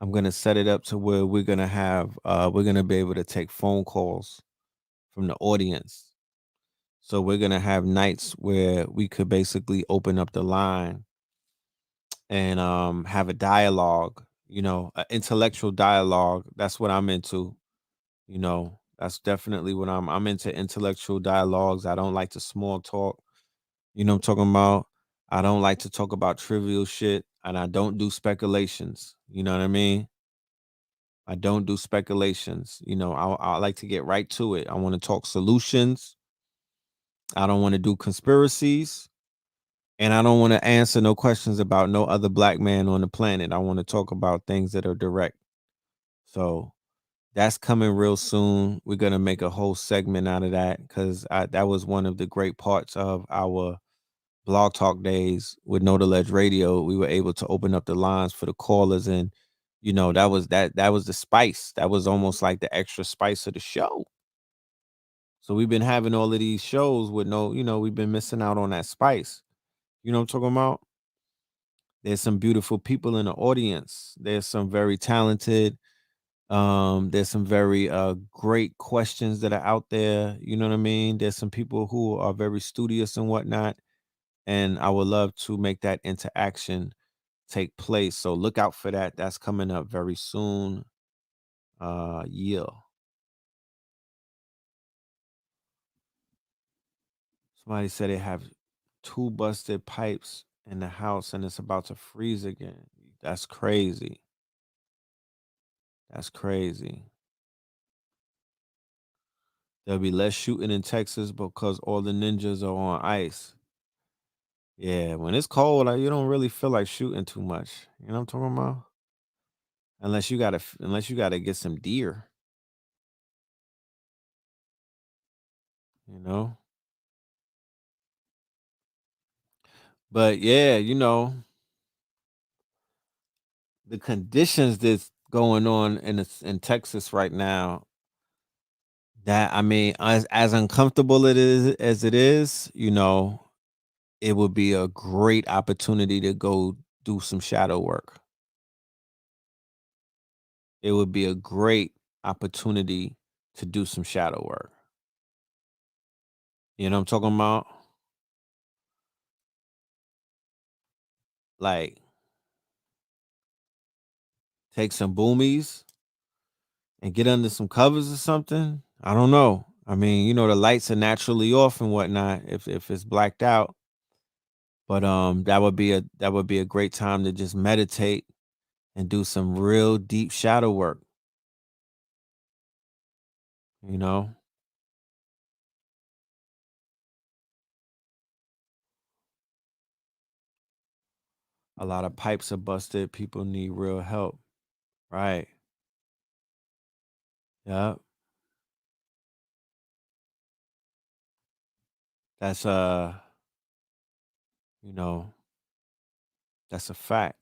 I'm gonna set it up to where we're gonna be able to take phone calls from the audience. So we're gonna have nights where we could basically open up the line and have a dialogue, an intellectual dialogue. That's what I'm into. That's definitely what I'm into, intellectual dialogues. I don't like to small talk. You know what I'm talking about? I don't like to talk about trivial shit and I don't do speculations. You know what I mean? I don't do speculations. I like to get right to it. I want to talk solutions. I don't want to do conspiracies. And I don't want to answer no questions about no other black man on the planet. I want to talk about things that are direct. So That's coming real soon. We're gonna make a whole segment out of that because that was one of the great parts of our blog talk days with No to Ledge Radio. We were able to open up the lines for the callers, and that was the spice. That was almost like the extra spice of the show. So we've been having all of these shows with we've been missing out on that spice. You know what I'm talking about? There's some beautiful people in the audience. There's some very talented. There's some very great questions that are out there. You know what I mean? There's some people who are very studious and whatnot. And I would love to make that interaction take place. So look out for that. That's coming up very soon. Yeah. Somebody said they have 2 busted pipes in the house and it's about to freeze again. That's crazy. That's crazy. There'll be less shooting in Texas because all the ninjas are on ice. Yeah, when it's cold, you don't really feel like shooting too much. You know what I'm talking about? Unless you gotta get some deer, you know. But yeah, the conditions that's going on in Texas right now. That I mean, as uncomfortable it is, it would be a great opportunity to go do some shadow work. It would be a great opportunity to do some shadow work. You know what I'm talking about? Like take some boomies and get under some covers or something. I don't know. I mean, the lights are naturally off and whatnot if it's blacked out. But that would be a great time to just meditate and do some real deep shadow work, you know? A lot of pipes are busted. People need real help. Right. Yeah. That's you know, that's a fact.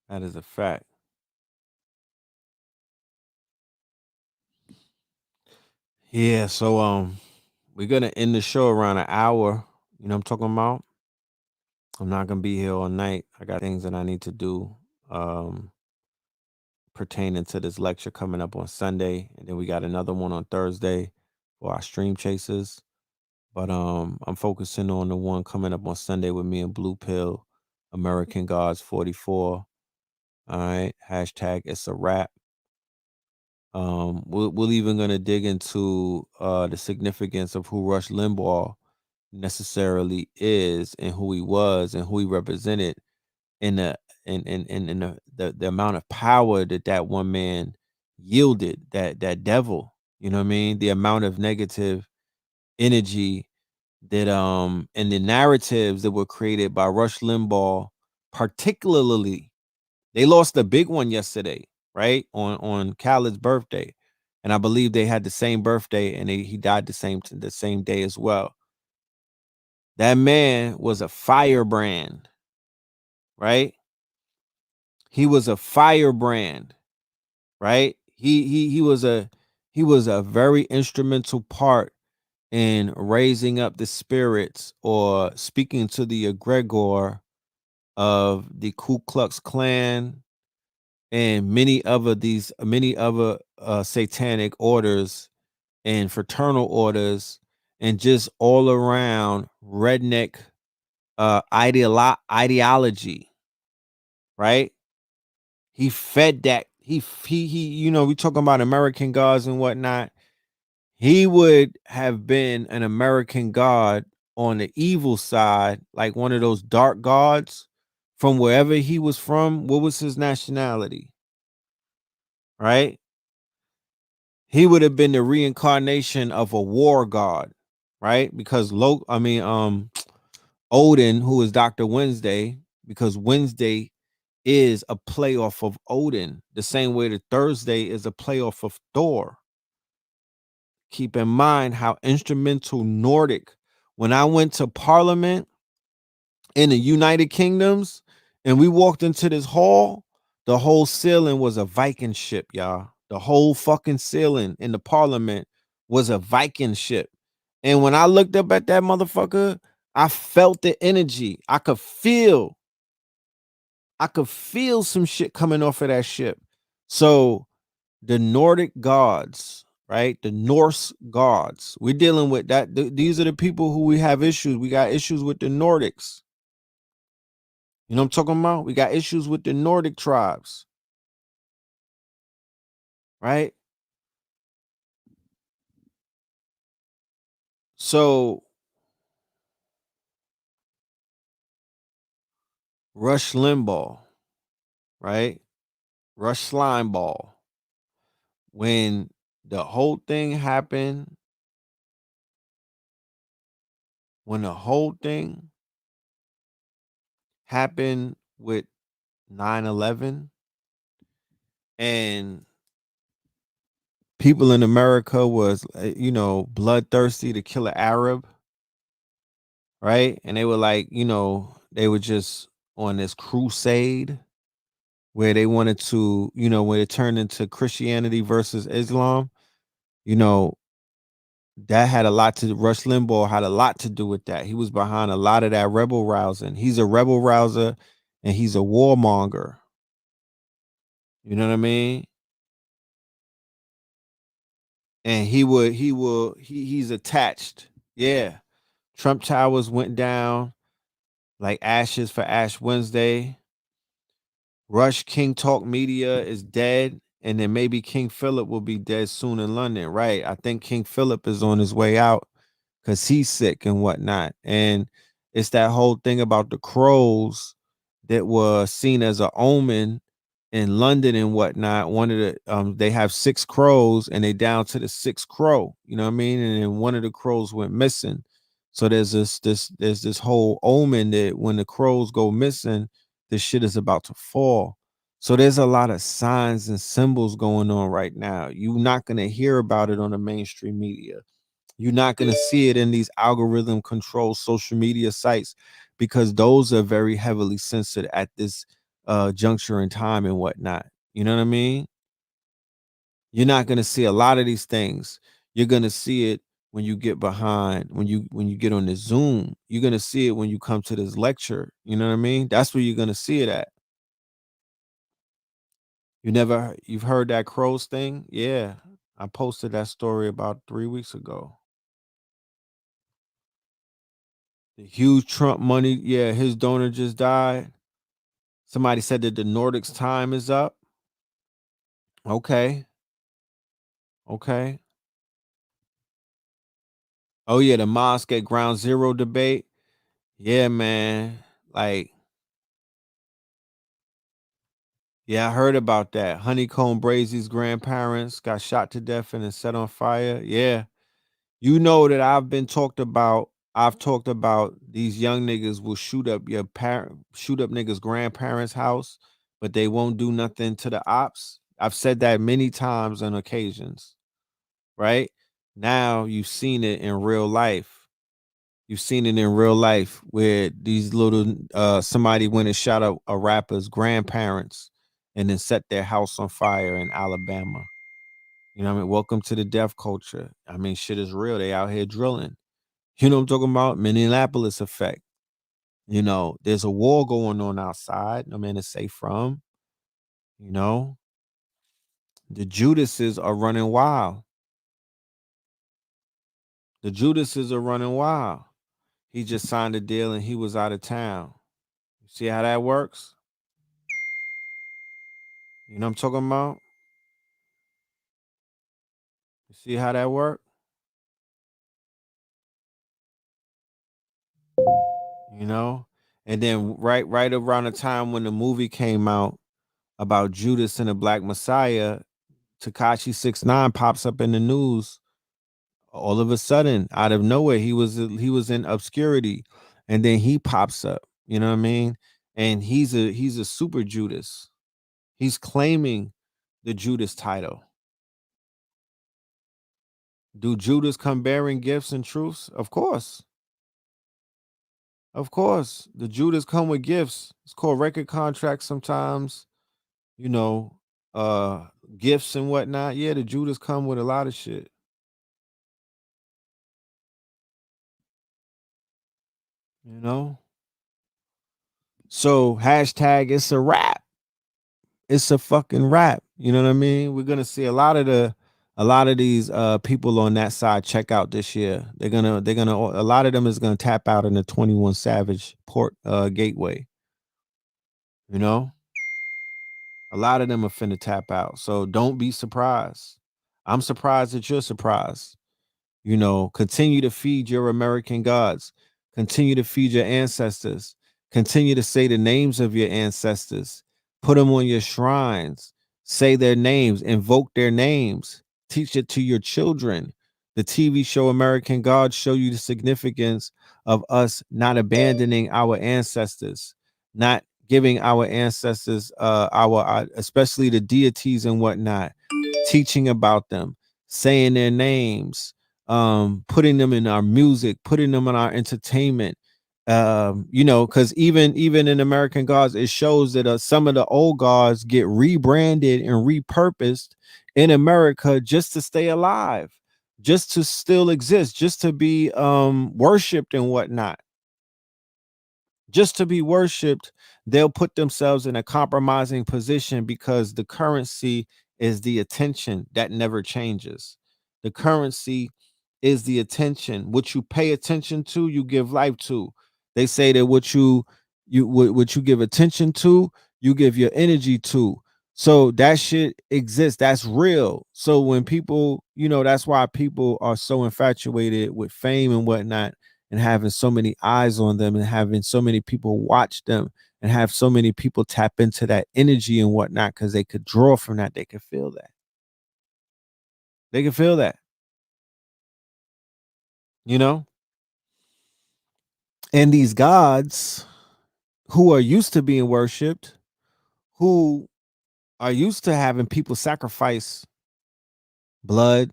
That is a fact. Yeah, so we're gonna end the show around an hour. You know what I'm talking about? I'm not gonna be here all night. I got things that I need to do um pertaining to this lecture coming up on Sunday. And then we got another one on Thursday for our stream chasers. But I'm focusing on the one coming up on Sunday with me and Blue Pill, American Gods 44. All right. Hashtag it's a wrap. We're even gonna dig into the significance of who Rush Limbaugh necessarily is and who he was and who he represented in the amount of power that one man yielded, that devil, you know what I mean? The amount of negative energy that and the narratives that were created by Rush Limbaugh, particularly. They lost a big one yesterday, right? On Khaled's birthday. And I believe they had the same birthday and he died the same day as well. That man was a firebrand, right? He was a firebrand, right? He was a very instrumental part in raising up the spirits or speaking to the egregore of the Ku Klux Klan and many other satanic orders and fraternal orders and just all around redneck ideology, right? He fed that. We talking about American gods and whatnot. He would have been an American god on the evil side, like one of those dark gods from wherever he was from. What was his nationality? Right? He would have been the reincarnation of a war god, right? Because Odin, who is Dr. Wednesday, because Wednesday is a playoff of Odin, the same way that Thursday is a playoff of Thor. Keep in mind how instrumental Nordic. When I went to Parliament in the United Kingdoms and we walked into this hall, the whole ceiling was a Viking ship, y'all. The whole fucking ceiling in the Parliament was a Viking ship. And when I looked up at that motherfucker, I felt the energy. I could feel some shit coming off of that ship. So the Nordic gods, right? The Norse gods. We're dealing with that. These are the people who we have issues. We got issues with the Nordics. You know what I'm talking about? We got issues with the Nordic tribes, right? So Rush Limbaugh, right? Rush Slimeball. When the whole thing happened, when the whole thing happened with 9/11 and people in America was, bloodthirsty to kill an Arab, right? And they were like, they were just on this crusade where they wanted to, when it turned into Christianity versus Islam, you know, that had a lot to Rush Limbaugh had a lot to do with that. He was behind a lot of that rebel rousing. He's a rebel rouser and he's a warmonger. You know what I mean? And he's attached. Yeah. Trump Towers went down like ashes for Ash Wednesday. Rush King Talk Media is dead. And then maybe King Philip will be dead soon in London. Right. I think King Philip is on his way out because he's sick and whatnot. And it's that whole thing about the crows that was seen as a omen in London and whatnot. One of the they have 6 crows and they down to the 6th crow. You know what I mean? And then one of the crows went missing. So there's this whole omen that when the crows go missing, this shit is about to fall. So there's a lot of signs and symbols going on right now. You're not gonna hear about it on the mainstream media. You're not going to see it in these algorithm controlled social media sites because those are very heavily censored at this juncture in time and whatnot. You know what I mean? You're not going to see a lot of these things. You're going to see it when you get behind, when you get on the Zoom. You're going to see it when you come to this lecture. You know what I mean? That's where you're going to see it at. You've heard that crows thing? Yeah. I posted that story about 3 weeks ago. The huge Trump money. Yeah, his donor just died. Somebody said that the Nordics time is up. Okay. Okay. Oh yeah, the mosque at Ground Zero debate. Yeah, man. Like, yeah, I heard about that. Honeycomb Brazy's grandparents got shot to death and then set on fire. Yeah. You know that I've talked about these young niggas will shoot up niggas' grandparents' house, but they won't do nothing to the ops. I've said that many times on occasions, right? Now you've seen it in real life. You've seen it in real life where these little somebody went and shot up a rapper's grandparents and then set their house on fire in Alabama. You know what I mean? Welcome to the death culture. I mean, shit is real. They out here drilling. You know what I'm talking about? Minneapolis effect. There's a war going on outside. No man is safe from. You know, the Judases are running wild. The Judases are running wild. He just signed a deal and he was out of town. You see how that works? You know what I'm talking about? You see how that works? You know? And then right around the time when the movie came out about Judas and the Black Messiah, Takashi 69 pops up in the news all of a sudden out of nowhere. He was in obscurity and then he pops up. You know what I mean? and he's a super Judas. He's claiming the Judas title. Do Judas come bearing gifts and truths? Of course. Of course. The Judas come with gifts. It's called record contracts sometimes, you know, uh gifts and whatnot. Yeah, the Judas come with a lot of shit. You know? So hashtag it's a wrap. It's a fucking wrap. You know what I mean? We're gonna see a lot of these people on that side check out this year. They're gonna a lot of them is gonna tap out in the 21 Savage port gateway. You know, a lot of them are finna tap out. So don't be surprised. I'm surprised that you're surprised. You know, continue to feed your American gods. Continue to feed your ancestors. Continue to say the names of your ancestors. Put them on your shrines. Say their names. Invoke their names. Teach it to your children. The TV show American Gods show you the significance of us not abandoning our ancestors, not giving our ancestors, especially the deities and whatnot, teaching about them, saying their names, putting them in our music, putting them in our entertainment. You know, because even in American Gods, it shows that some of the old gods get rebranded and repurposed in America just to stay alive, just to still exist, just to be worshipped and whatnot. Just to be worshipped, they'll put themselves in a compromising position because the currency is the attention that never changes. The currency is the attention. What you pay attention to, you give life to. They say that what you give attention to, you give your energy to. So that shit exists. That's real. So when people, you know, that's why people are so infatuated with fame and whatnot, and having so many eyes on them and having so many people watch them and have so many people tap into that energy and whatnot, because they could draw from that. They could feel that. They can feel that, you know? And these gods who are used to being worshipped, who are used to having people sacrifice blood,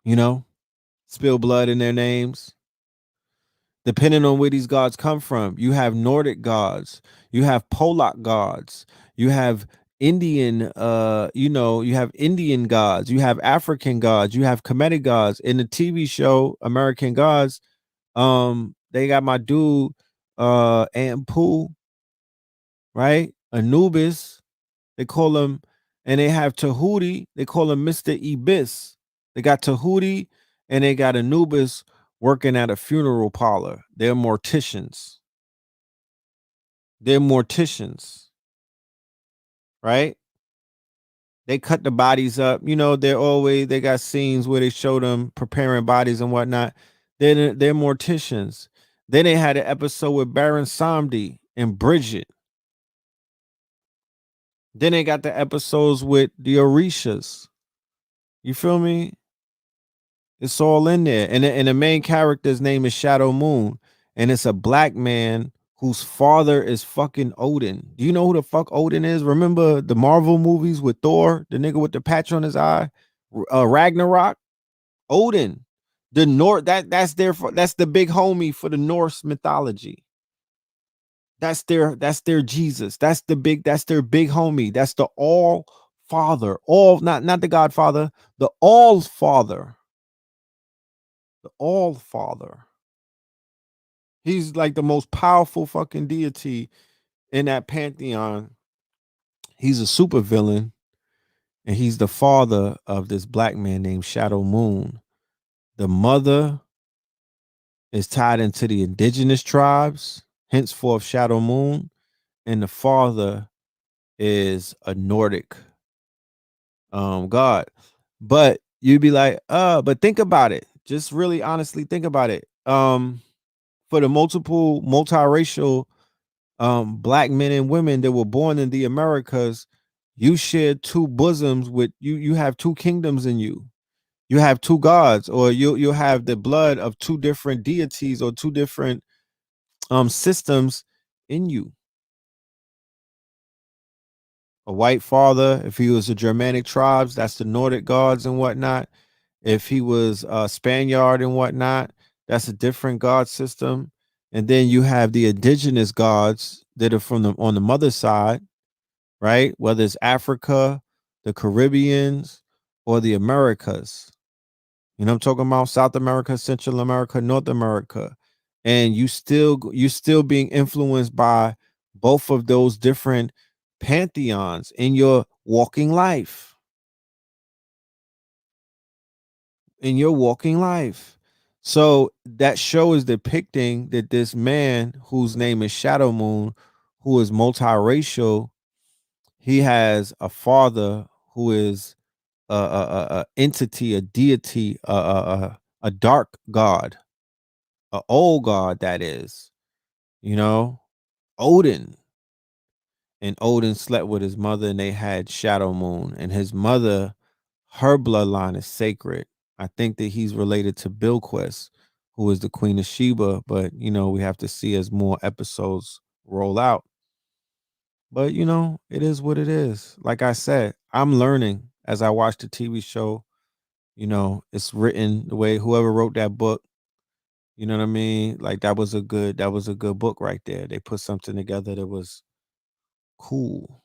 you know, spill blood in their names. Depending on where these gods come from, you have Nordic gods, you have Polak gods, you have Indian, you know, you have Indian gods, you have African gods, you have Kemetic gods. In the TV show American Gods, they got my dude, Ampu, right? Anubis, they call him, and they have Tahuti, they call him Mr. Ibis. They got Tahuti and they got Anubis working at a funeral parlor. They're morticians. They're morticians, right? They cut the bodies up. You know, they got scenes where they show them preparing bodies and whatnot. They're morticians. Then they had an episode with Baron Samdi and Bridget. Then they got the episodes with the Orishas. You feel me? It's all in there. And the main character's name is Shadow Moon. And it's a black man whose father is fucking Odin. Do you know who the fuck Odin is? Remember the Marvel movies with Thor, the nigga with the patch on his eye? Ragnarok? Odin. The North, that's the big homie for the Norse mythology. That's their Jesus. That's their big homie. That's the all father. All not the Godfather, the all father. The all father. He's like the most powerful fucking deity in that pantheon. He's a super villain, and he's the father of this black man named Shadow Moon. The mother is tied into the indigenous tribes, henceforth Shadow Moon, and the father is a Nordic god. But you'd be like, but think about it. Just really honestly think about it. For the multiracial black men and women that were born in the Americas, you share two bosoms with you. You have two kingdoms in you. You have two gods, or you'll have the blood of two different deities or two different systems in you. A white father, if he was the Germanic tribes, that's the Nordic gods and whatnot. If he was Spaniard and whatnot, that's a different god system. And then you have the indigenous gods that are from the on the mother side, right? Whether it's Africa, the Caribbeans, or the Americas. You know what I'm talking about? South America, Central America, North America. And you still being influenced by both of those different pantheons in your walking life. In your walking life. So that show is depicting that this man whose name is Shadow Moon, who is multiracial, he has a father who is a entity, a deity, a dark god, a old god that is, you know, Odin. And Odin slept with his mother, and they had Shadow Moon. And his mother, her bloodline is sacred. I think that he's related to Bilquis, who is the Queen of Sheba. But you know, we have to see as more episodes roll out. But you know, it is what it is. Like I said, I'm learning as I watch the TV show. You know, it's written the way whoever wrote that book, you know what I mean? Like that was a good book right there. They put something together that was cool.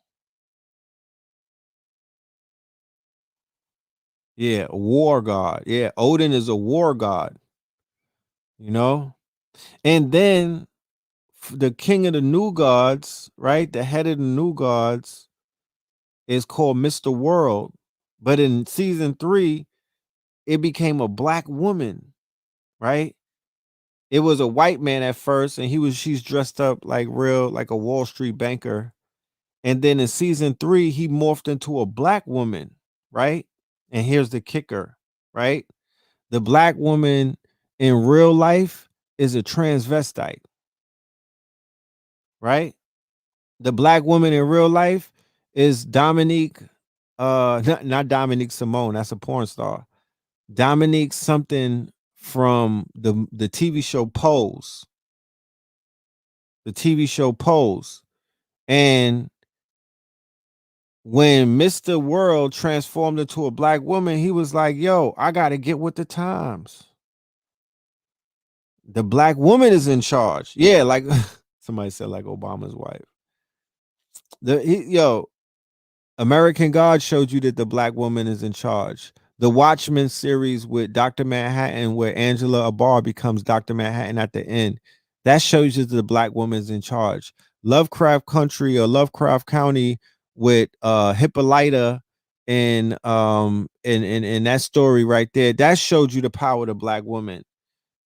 Yeah, a war god. Yeah, Odin is a war god, you know? And then the king of the new gods, right? The head of the new gods is called Mr. World. But in season 3, it became a black woman, right? It was a white man at first, and she's dressed up like real, like a Wall Street banker. And then in season 3, he morphed into a black woman, right? And here's the kicker, right? The black woman in real life is a transvestite, right? The black woman in real life is Dominique, not Dominique Simone, that's a porn star. Dominique something from the TV show Pose. The TV show Pose. And when Mr. World transformed into a black woman, he was like, yo, I got to get with the times. The black woman is in charge. Yeah, like somebody said, like Obama's wife. Yo, American God showed you that the black woman is in charge. The Watchmen series with Dr. Manhattan, where Angela Abar becomes Dr. Manhattan at the end, that shows you that the black woman is in charge. Lovecraft Country or Lovecraft County with Hippolyta and in that story right there, that showed you the power of the black woman.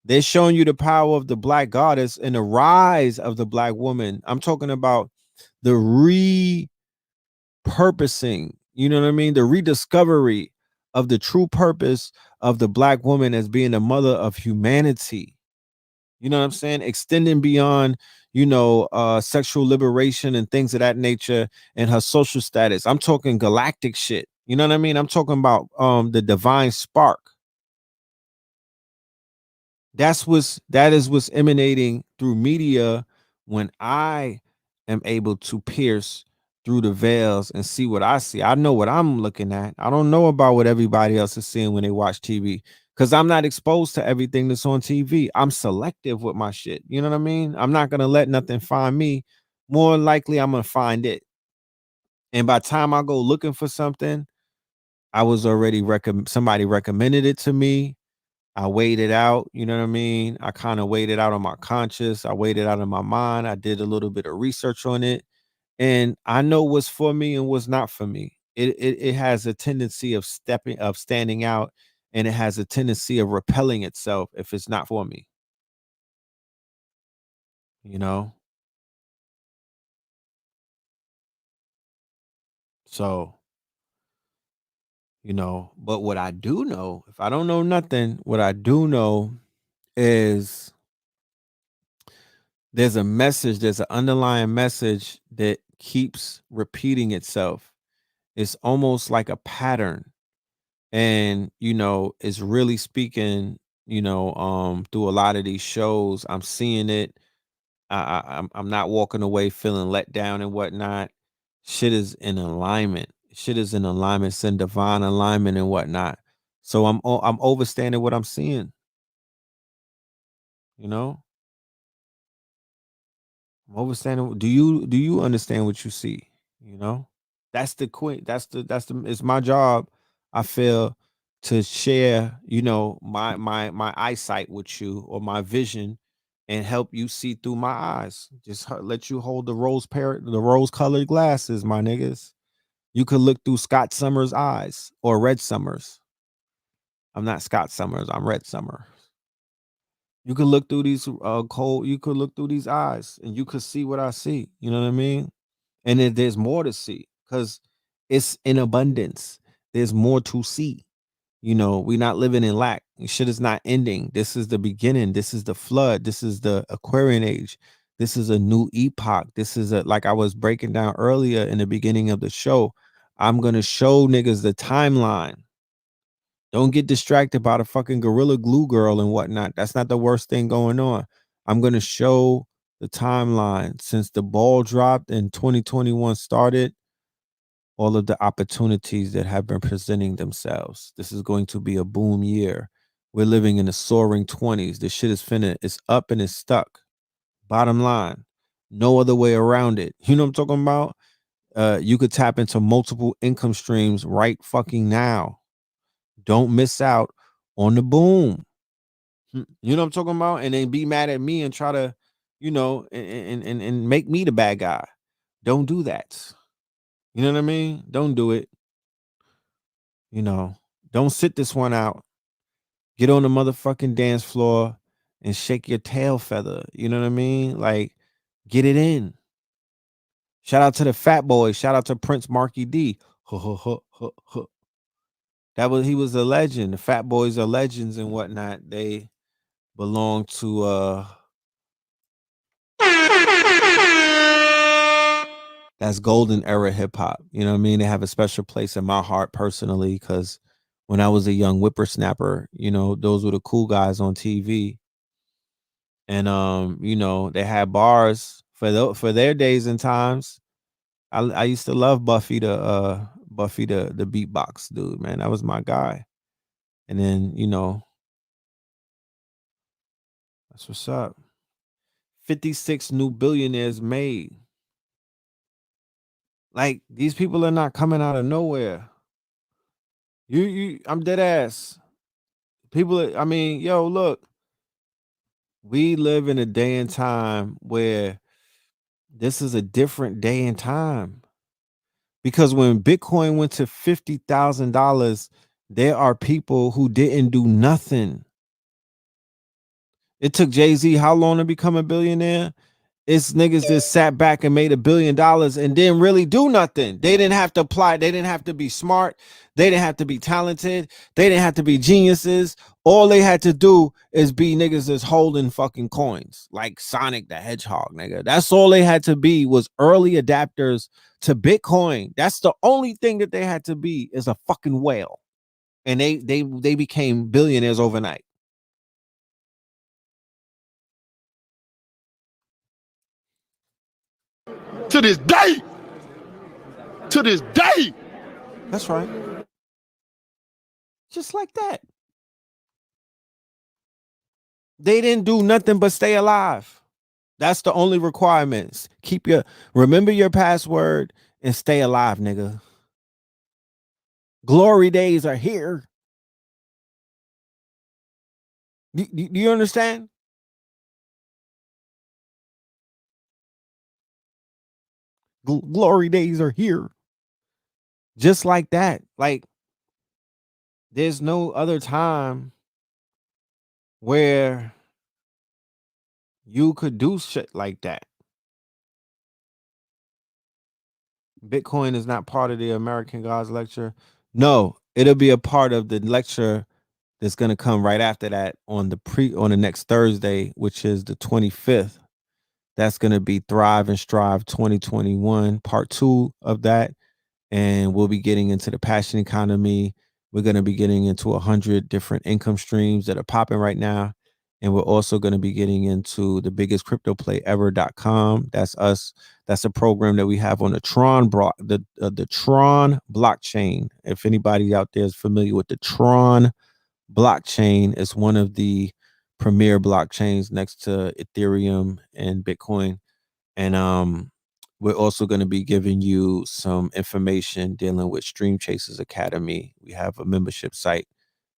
They're showing you the power of the black goddess and the rise of the black woman. I'm talking about the repurposing, you know what I mean? The rediscovery of the true purpose of the black woman as being the mother of humanity. You know what I'm saying? Extending beyond, sexual liberation and things of that nature and her social status. I'm talking galactic shit. You know what I mean? I'm talking about the divine spark. That is what's emanating through media when I am able to pierce through the veils and see what I see. I know what I'm looking at. I don't know about what everybody else is seeing when they watch TV because I'm not exposed to everything that's on TV. I'm selective with my shit. You know what I mean? I'm not gonna let nothing find me. More likely, I'm gonna find it. And by the time I go looking for something, I was already somebody recommended it to me. I weighed it out, you know what I mean? I kind of weighed it out on my conscious. I weighed it out in my mind. I did a little bit of research on it. And I know what's for me and what's not for me. It has a tendency of standing out, and it has a tendency of repelling itself if it's not for me, you know? So, but what I do know, if I don't know nothing, what I do know is there's a message, there's an underlying message that keeps repeating itself. It's almost like a pattern. And, it's really speaking, through a lot of these shows. I'm seeing it. I'm not walking away feeling let down and whatnot. Shit is in alignment. Shit is in alignment. It's in divine alignment and whatnot. So I'm overstanding what I'm seeing. You know, I'm overstanding. Do you understand what you see? You know, that's the queen. That's the. It's my job. I feel to share. You know, my eyesight with you or my vision, and help you see through my eyes. Just let you hold the rose colored glasses, my niggas. You could look through Scott Summers' eyes or Red Summers. I'm not Scott Summers. I'm Red Summer. You could look through these cold. You could look through these eyes, and you could see what I see. You know what I mean? And then there's more to see because it's in abundance. There's more to see. You know, we're not living in lack. Shit is not ending. This is the beginning. This is the flood. This is the Aquarian age. This is a new epoch. This is like I was breaking down earlier in the beginning of the show. I'm gonna show niggas the timeline. Don't get distracted by the fucking Gorilla Glue girl and whatnot. That's not the worst thing going on. I'm gonna show the timeline since the ball dropped and 2021 started, all of the opportunities that have been presenting themselves. This is going to be a boom year. We're living in the soaring 20s. This shit is finna, it's up and it's stuck. Bottom line, no other way around it. You know what I'm talking about? You could tap into multiple income streams right fucking now. Don't miss out on the boom. You know what I'm talking about? And then be mad at me and try to, you know, and make me the bad guy. Don't do that. You know what I mean? Don't do it. You know, don't sit this one out. Get on the motherfucking dance floor and shake your tail feather. You know what I mean? Like, get it in. Shout out to the Fat Boy. Shout out to Prince Marky D. He was a legend. The Fat Boys are legends and whatnot. They belong to that's golden era hip hop. You know what I mean? They have a special place in my heart personally because when I was a young whippersnapper, you know, those were the cool guys on TV. And you know, they had bars for their days and times. I used to love Buffy the beatbox dude, man. That was my guy. And then, you know, that's what's up. 56 new billionaires made. Like these people are not coming out of nowhere. I'm dead ass. I mean, yo, look, we live in a day and time where this is a different day and time. Because when Bitcoin went to $50,000, there are people who didn't do nothing. It took Jay-Z how long to become a billionaire? It's niggas that sat back and made $1 billion and didn't really do nothing. They didn't have to apply. They didn't have to be smart. They didn't have to be talented. They didn't have to be geniuses. All they had to do is be niggas that's holding fucking coins like Sonic the Hedgehog, nigga. That's all they had to be was early adapters to Bitcoin. That's the only thing that they had to be is a fucking whale. And they became billionaires overnight.
To this day. To this day.
That's right. Just like that. They didn't do nothing but stay alive. That's the only requirements. Remember your password and stay alive, nigga. Glory days are here. Do you understand? Glory days are here. Just like that. Like, there's no other time where you could do shit like that. Bitcoin is not part of the American Gods lecture. No, it'll be a part of the lecture that's going to come right after that on the next Thursday, which is the 25th. That's going to be Thrive and Strive 2021, part 2 of that. And we'll be getting into the passion economy. We're going to be getting into 100 different income streams that are popping right now. And we're also going to be getting into the biggest crypto play ever.com. That's us. That's a program that we have on the the Tron blockchain. If anybody out there is familiar with the Tron blockchain, it's one of the premier blockchains next to Ethereum and Bitcoin. And we're also going to be giving you some information dealing with Stream Chasers Academy. We have a membership site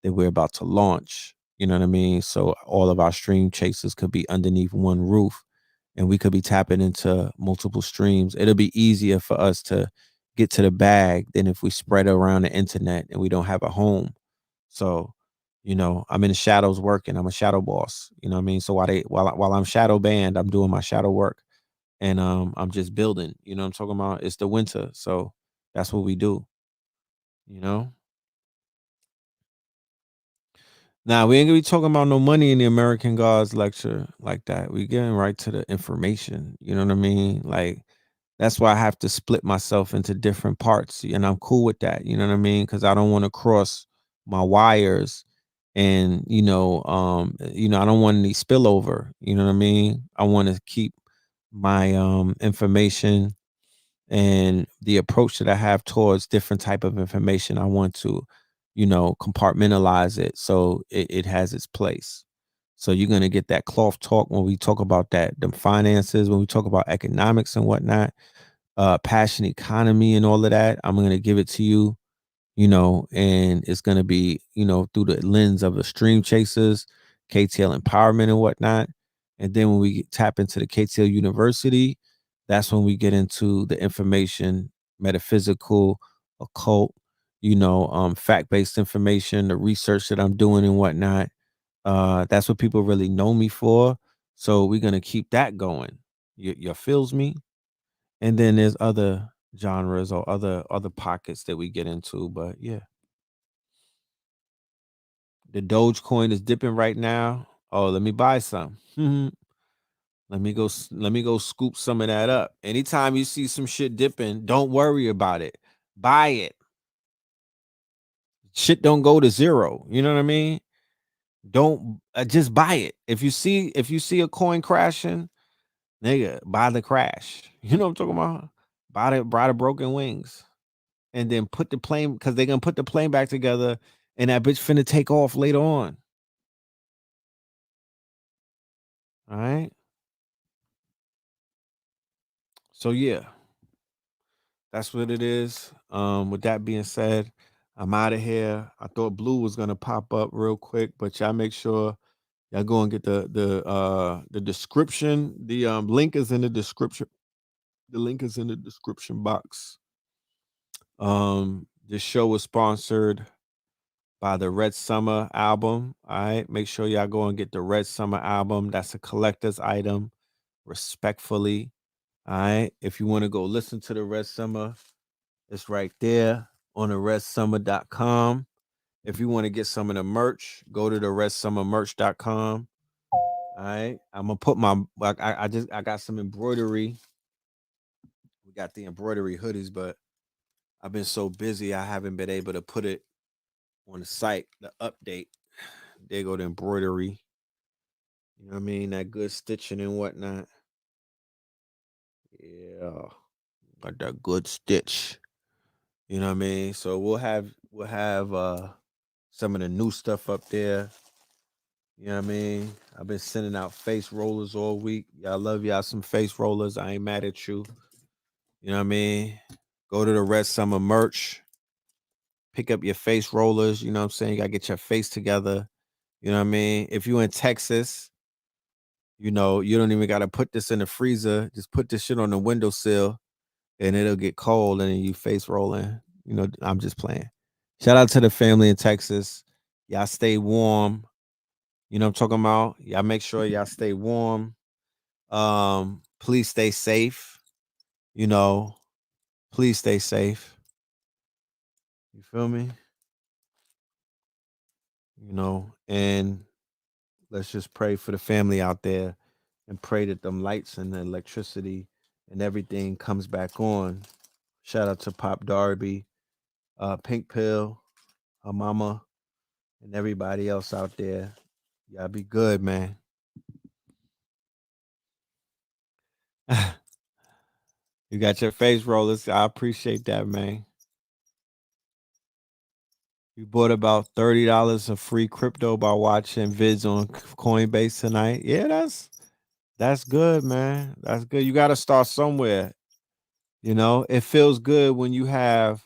that we're about to launch. You know what I mean? So all of our stream chasers could be underneath one roof, and we could be tapping into multiple streams. It'll be easier for us to get to the bag than if we spread around the internet and we don't have a home. So, I'm in the shadows working. I'm a shadow boss. You know what I mean? So while I'm shadow banned, I'm doing my shadow work, and I'm just building. You know what I'm talking about? It's the winter, so that's what we do. You know. Now we ain't gonna be talking about no money in the American Gods lecture like that. We getting right to the information. You know what I mean? Like that's why I have to split myself into different parts, and I'm cool with that. You know what I mean? Because I don't want to cross my wires, and I don't want any spillover. You know what I mean? I want to keep my information and the approach that I have towards different type of information. I want to, compartmentalize it so it has its place. So you're gonna get that cloth talk when we talk about that, the finances, when we talk about economics and whatnot, passion economy and all of that. I'm gonna give it to you, and it's going to be, through the lens of the stream chasers, KTL empowerment and whatnot. And then when we tap into the KTL University, that's when we get into the information, metaphysical, occult, fact-based information, the research that I'm doing and whatnot. That's what people really know me for. So we're going to keep that going. You feels me? And then there's other genres or other pockets that we get into, but yeah. The Dogecoin is dipping right now. Oh, let me buy some. Let me go scoop some of that up. Anytime you see some shit dipping, don't worry about it. Buy it. Shit don't go to zero. You know what I mean? Don't just buy it. If you see a coin crashing, nigga, buy the crash. You know what I'm talking about? Buy the broken wings. And then put the plane, because they're gonna put the plane back together, and that bitch finna take off later on. All right. So yeah, that's what it is. With that being said, I'm out of here. I thought Blue was gonna pop up real quick, but y'all make sure y'all go and get the description. The link is in the description. The link is in the description box. This show was sponsored by the Red Summer album. All right. Make sure y'all go and get the Red Summer album. That's a collector's item, respectfully. All right. If you want to go listen to the Red Summer, it's right there on the redsummer.com. If you want to get some of the merch, go to the redsummermerch.com. All right. I'm gonna put my I got some embroidery. We got the embroidery hoodies, but I've been so busy I haven't been able to put it on the site, the update. There go the embroidery. You know what I mean? That good stitching and whatnot. Yeah. Got that good stitch. You know what I mean? So we'll have some of the new stuff up there. You know what I mean? I've been sending out face rollers all week. Y'all love y'all some face rollers. I ain't mad at you. You know what I mean? Go to the Red Summer merch. Pick up your face rollers. You know what I'm saying? You gotta get your face together. You know what I mean? If you in Texas, you don't even gotta put this in the freezer. Just put this shit on the windowsill and it'll get cold and then you face rolling. I'm just playing. Shout out to the family in Texas. Y'all stay warm. You know what I'm talking about? Y'all make sure y'all stay warm. Please stay safe. You know, please stay safe. You feel me? And let's just pray for the family out there and pray that them lights and the electricity and everything comes back on. Shout out to Pop Darby, Pink Pill, her mama, and everybody else out there. Yeah, be good, man. You got your face rollers. I appreciate that, man. You bought about $30 of free crypto by watching vids on Coinbase tonight. Yeah, that's good, man. That's good. You got to start somewhere. You know, it feels good when you have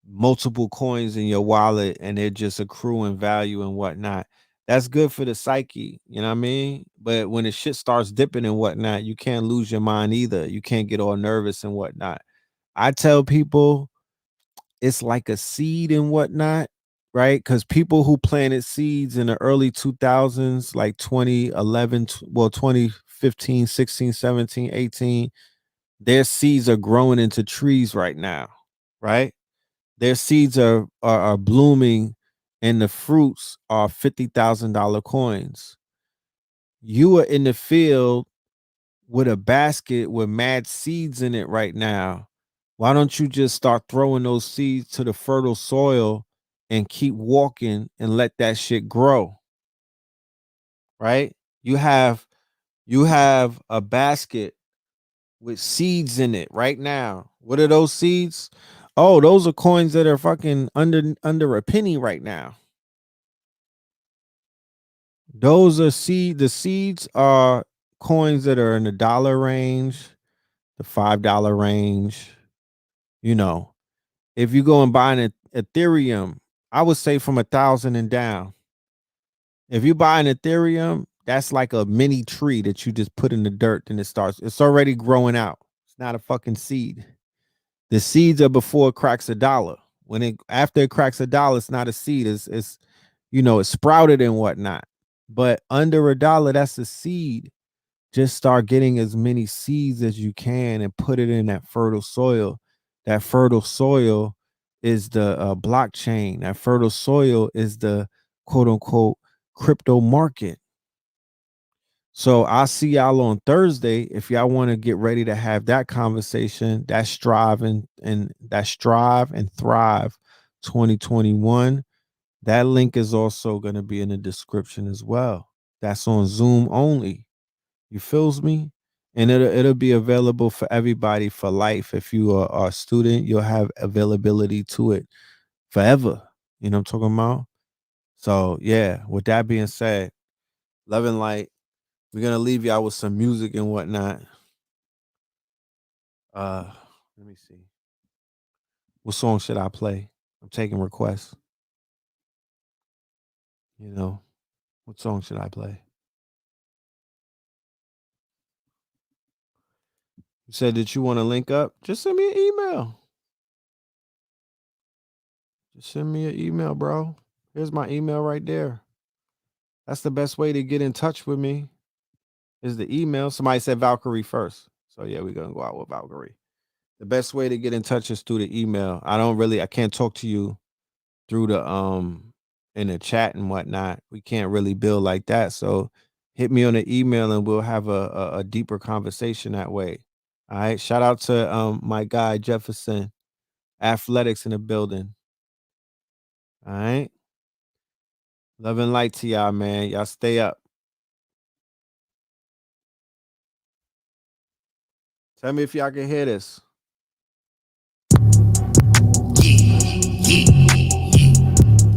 multiple coins in your wallet and they're just accruing value and whatnot. That's good for the psyche, you know what I mean? But when the shit starts dipping and whatnot, you can't lose your mind either. You can't get all nervous and whatnot. I tell people it's like a seed and whatnot, right? Because people who planted seeds in the early 2000s, like 2011, well, 2015, 16, 17, 18, their seeds are growing into trees right now, right? Their seeds are blooming and the fruits are $50,000 coins. You are in the field with a basket with mad seeds in it right now. Why don't you just start throwing those seeds to the fertile soil and keep walking and let that shit grow? Right? You have a basket with seeds in it right now. What are those seeds? Oh, those are coins that are fucking under a penny right now. Those are the seeds are coins that are in the dollar range, the $5 range. You know, if you go and buy an Ethereum, I would say from 1,000 and down. If you buy an Ethereum, that's like a mini tree that you just put in the dirt and it's already growing out. It's not a fucking seed. The seeds are before it cracks a dollar. After it cracks a dollar, it's not a seed. It's it's sprouted and whatnot. But under a dollar, that's a seed. Just start getting as many seeds as you can and put it in that fertile soil. That fertile soil is the blockchain. That fertile soil is the quote unquote crypto market. So I'll see y'all on Thursday if y'all want to get ready to have that conversation. That's Strive and Thrive 2021. That link is also going to be in the description as well. That's on Zoom only. You feels me? And it'll be available for everybody for life. If you are a student, you'll have availability to it forever. You know what I'm talking about? So yeah, with that being said, love and light. We're gonna leave y'all with some music and whatnot. Uh let me see. What song should I play? I'm taking requests. You know, what song should I play? You said that you want to link up. Just send me an email. Just send me an email, bro. Here's my email right there. That's the best way to get in touch with me is the email. Somebody said Valkyrie first. So yeah, we're gonna go out with Valkyrie. The best way to get in touch is through the email. I can't talk to you through the in the chat and whatnot. We can't really build like that. So hit me on the email and we'll have a deeper conversation that way. All right. Shout out to my guy Jefferson, athletics in the building. All right. Love and light to y'all, man. Y'all stay up. Tell me if y'all can hear this.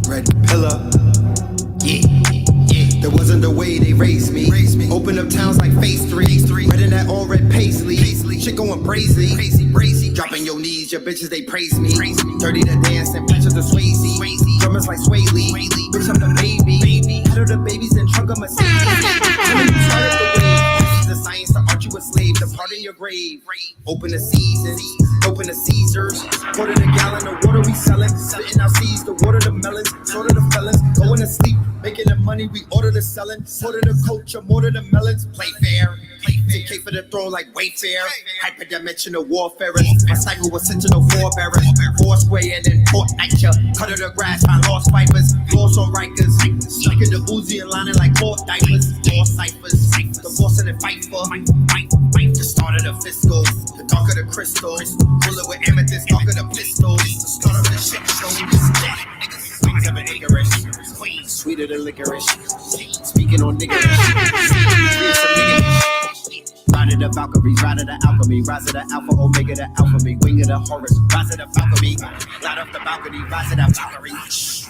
Red pillar. That wasn't the way they raised me. Open up towns like Phase 3. Red in that all red paisley. Shit going crazy. Dropping your knees, your bitches they praise me. Dirty to dance and pictures of Swayze. Drummers like Sway Lee. Bitch, I'm the baby. Head of the babies and trunk of Mercedes. Started the wave. The science, the art you a slave. The part in your grave. Open the seasons. Open the Caesars. Quarter the gallon of water we sellin'. Spitting out seeds, the water the melons. Sort of the felons. Going to sleep. Making the money, we order the selling. Order the culture, more than the melons. Play fair. TK for the throne like Wayfair. Hyperdimensional warfare. My cycle was sentinel forebearers. Foursquare and then Fortnite. Cut of the grass, find lost vipers. Lost on Rikers. Stuck in the Uzi and lining like court diapers. More ciphers. The boss in the fight for. The start of the fiscal. The dark of the crystal. Bullet with amethyst, dark of the pistols. The start of the shit show. Wings of an Icarus. Sweeter than licorice. Speak Speaking on nigga Ride of the Valkyries, ride of the alchemy, rise of the alpha, omega, the alpha me, wing of the Horus, rise of the Valkyrie, light up the balcony, rise of the Valkyrie.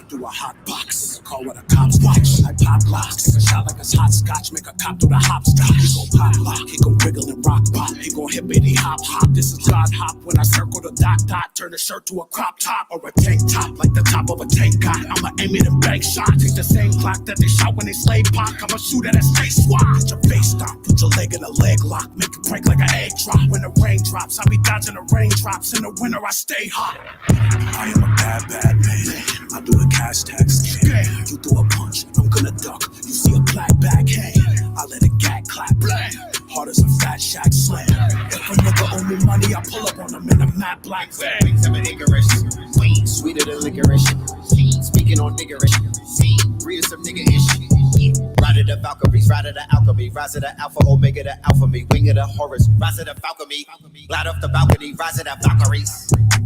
Through a hot box, call what the cops watch. I pop locks, take a shot like it's hot scotch, make a cop through the hopscotch. He gon' pop lock, he gon' wriggle and rock pop, he gon' hippity hop hop. This is God hop when I circle the dot dot, turn the shirt to a crop top or a tank top, like the top of a tank got. I'ma aim it and bank shot, take the same clock that they shot when they slave pop. I'ma shoot at a space swat. Put your face stop, put your leg in a leg lock, make it break like an egg drop. When the rain drops, I be dodging the raindrops. In the winter, I stay hot. I am a bad, bad man. I do the cash tax scam. You throw a punch, I'm gonna duck. You see a black bag hang, I let a gat clap. Blam. Hard as a fat shack slam. If a nigga owe me money, I pull up on him in a matte black van.
Wings of an Icarus, weed sweeter than licorice. Speaking on niggerish, breed some nigga-ish. Ride of the Valkyries, ride of the alchemy, rise of the alpha, omega, the alpha me, wing of the Horus, rise of the Valkyrie, light up the balcony, rise of the Valkyries.